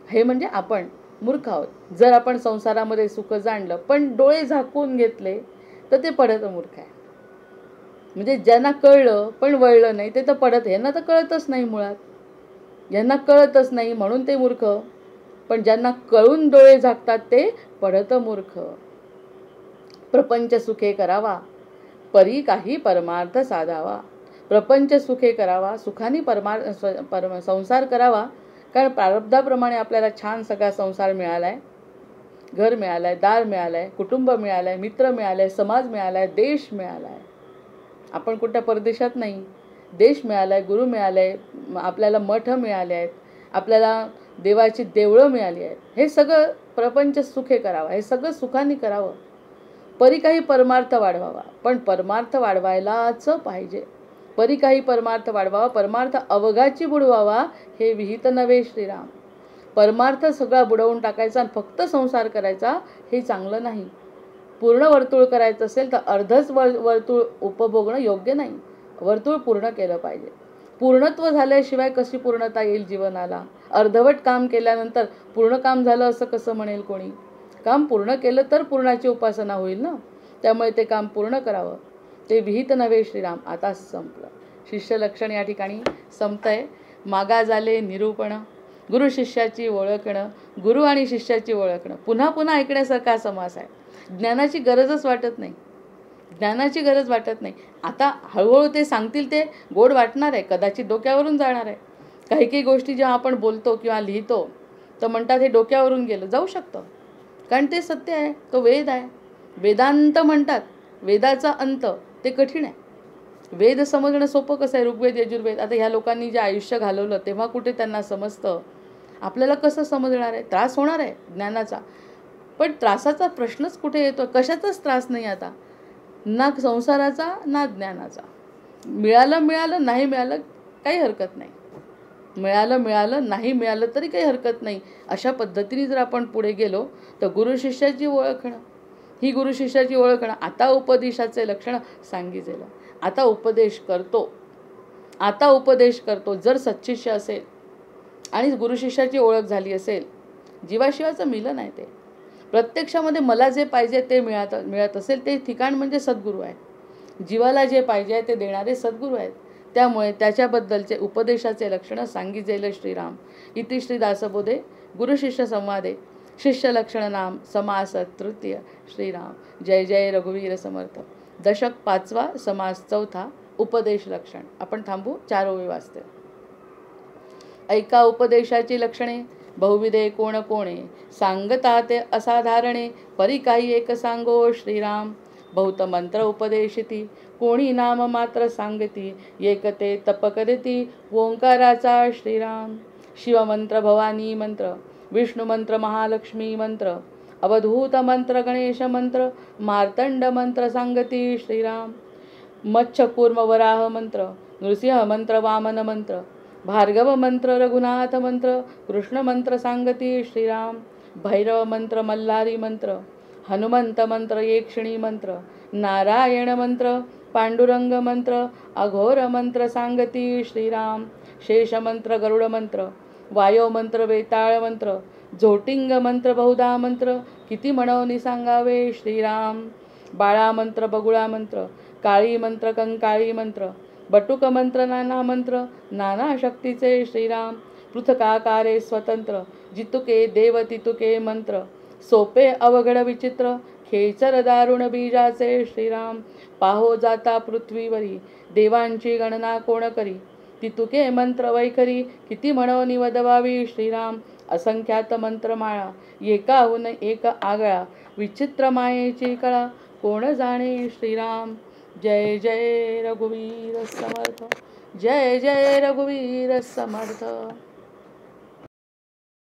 हे म्हणजे आपण मूर्ख आहोत. जर आपण संसारामध्ये सुख जाणलं पण डोळे झाकून घेतले तर ते पडत मूर्ख आहे. म्हणजे ज्यांना कळलं पण वळलं नाही ते तर पडत. यांना तर कळतच नाही, मुळात यांना कळतच नाही म्हणून ते मूर्ख. पण ज्यांना कळून डोळे झाकतात ते पडत मूर्ख. प्रपंच सुखे करावा, परी काही परमार्थ साधावा. प्रपंच सुखे करावा, सुखाने संसार करावा. कारण प्रारब्धाप्रमाणे आपल्याला छान सगळा संसार मिळाला आहे. घर मिळालं आहे, दार मिळालं आहे, कुटुंब मिळालं आहे, मित्र मिळाले आहे, समाज मिळाला आहे, देश मिळाला आहे. आपण कुठल्या परदेशात नाही, देश मिळाला आहे, गुरु मिळाले आहे, आपल्याला मठ मिळाले आहेत, आपल्याला देवाची देवळं मिळाली आहेत. हे सगळं प्रपंच सुखे करावा, हे सगळं सुखाने करावं. परी काही परमार्थ वाढवावा, पण परमार्थ वाढवायलाच पाहिजे. परी काही परमार्थ वाढवावा, परमार्थ अवघाची बुडवावा, हे विहित नव्हे श्रीराम. परमार्थ सगळा बुडवून टाकायचा आणि फक्त संसार करायचा, हे चांगलं नाही. पूर्ण वर्तुळ करायचं असेल तर अर्धच वर्तुळ उपभोगणं योग्य नाही. वर्तुळ पूर्ण केलं पाहिजे. पूर्णत्व झाल्याशिवाय कशी पूर्णता येईल जीवनाला. अर्धवट काम केल्यानंतर पूर्ण काम झालं असं कसं म्हणेल कोणी. काम पूर्ण केलं तर पूर्णाची उपासना होईल ना. त्यामुळे ते काम पूर्ण करावं, ते विहित नव्हे श्रीराम. आता संपलं. शिष्य लक्षण या ठिकाणी संपतंय. मागा झाले निरूपण, गुरु शिष्याची ओळखणं. गुरु आणि शिष्याची ओळखणं पुन्हा पुन्हा ऐकण्यासारखा समास आहे. ज्ञानाची गरजच वाटत नाही, ज्ञानाची गरज वाटत नाही. आता हळूहळू ते सांगतील ते गोड वाटणार आहे, कदाचित डोक्यावरून जाणार आहे. काही काही गोष्टी जेव्हा आपण बोलतो किंवा लिहितो तर म्हणतात हे डोक्यावरून गेलं, जाऊ शकतं. कारण ते सत्य आहे, तो वेद आहे. वेदांत म्हणतात, वेदाचा अंत, ते कठीण आहे. वेद समजणं सोपं कसं आहे, ऋग्वेद यजुर्वेद. आता ह्या लोकांनी जे आयुष्य घालवलं तेव्हा कुठे त्यांना समजतं. आपल्याला कसं समजणार आहे. त्रास होणार आहे ज्ञानाचा, पण त्रासाचा प्रश्नच कुठे येतो. कशाचाच त्रास नाही आता, ना संसाराचा ना ज्ञानाचा. मिळालं नाही मिळालं काही हरकत नाही. मिळालं नाही मिळालं तरी काही हरकत नाही. अशा पद्धतीने जर आपण पुढे गेलो तर गुरु शिष्याची ओळखणं, ही गुरु शिष्याची ओळखणं. आता उपदेशाचे लक्षण सांगितलेलं. आता उपदेश करतो. जर सच्शिष्य असेल आणि गुरु शिष्याची ओळख झाली असेल, जीवाशिवाचं मिलन आहे ते. प्रत्यक्षामध्ये मला जे पाहिजे ते मिळत असेल, ते ठिकाण म्हणजे सद्गुरू आहे. जीवाला जे पाहिजे ते देणारे सद्गुरू आहेत. त्यामुळे त्याच्याबद्दलचे उपदेशाचे लक्षणं सांगितलेलं श्रीराम. इति श्री दासबोधे गुरु शिष्य संवादे शिष्य लक्षण नाम समास तृतीय. श्रीराम. जय जय रघुवीर समर्थ. दशक 5वा, समास 4था, उपदेश लक्षण. आपण थांबू, 4 ओळी वाचते. ऐका उपदेशाची लक्षणे बहुविधे कोण कोणे, सांगता ते असाधारणे परी काही एक सांगो श्रीराम. बहुत मंत्र उपदेशिती कोणी नाम मात्र सांगती, एक ते तप करीती ओंकाराचा श्रीराम. शिवमंत्र भवानी मंत्र, विष्णू मंत्र महालक्ष्मी मंत्र, अवधूत मंत्र गणेश मंत्र, मार्तंड मंत्र सांगती श्रीराम. मच्छ कूर्म वराह मंत्र, नृसिंह मंत्र वामन मंत्र, भार्गव मंत्र रघुनाथ मंत्र, कृष्ण मंत्र सांगती श्रीराम. भैरव मंत्र मल्हारी मंत्र, हनुमंत मंत्र एकशिणी मंत्र, नारायण मंत्र पांडुरंग मंत्र, अघोर मंत्र सांगती श्रीराम. शेष मंत्र गरुड मंत्र, वायो मंत्र वेताळ मंत्र, झोटिंग मंत्र बहुधा मंत्र, किती म्हणून सांगावे श्रीराम. बाळा मंत्र बगुळा मंत्र, काळी मंत्र कंकाळी मंत्र, बटुक मंत्र नाना मंत्र, नाना शक्तीचे श्रीराम. पृथकाकारे स्वतंत्र, जितुके देव तितुके मंत्र, सोपे अवघड विचित्र, खेचर दारुण बीजाचे श्रीराम. पाहो जाता पृथ्वीवरी, देवांची गणना कोण करी, तितुके मंत्र वैखरी, किती म्हणून वदवावी श्रीराम. असंख्यात मंत्रमाळा, एकाहून एक आगळा, विचित्र मायेची कळा, कोण जाणे श्रीराम. जय जय रघुवीर समर्थ, जय जय रघुवीर समर्थ.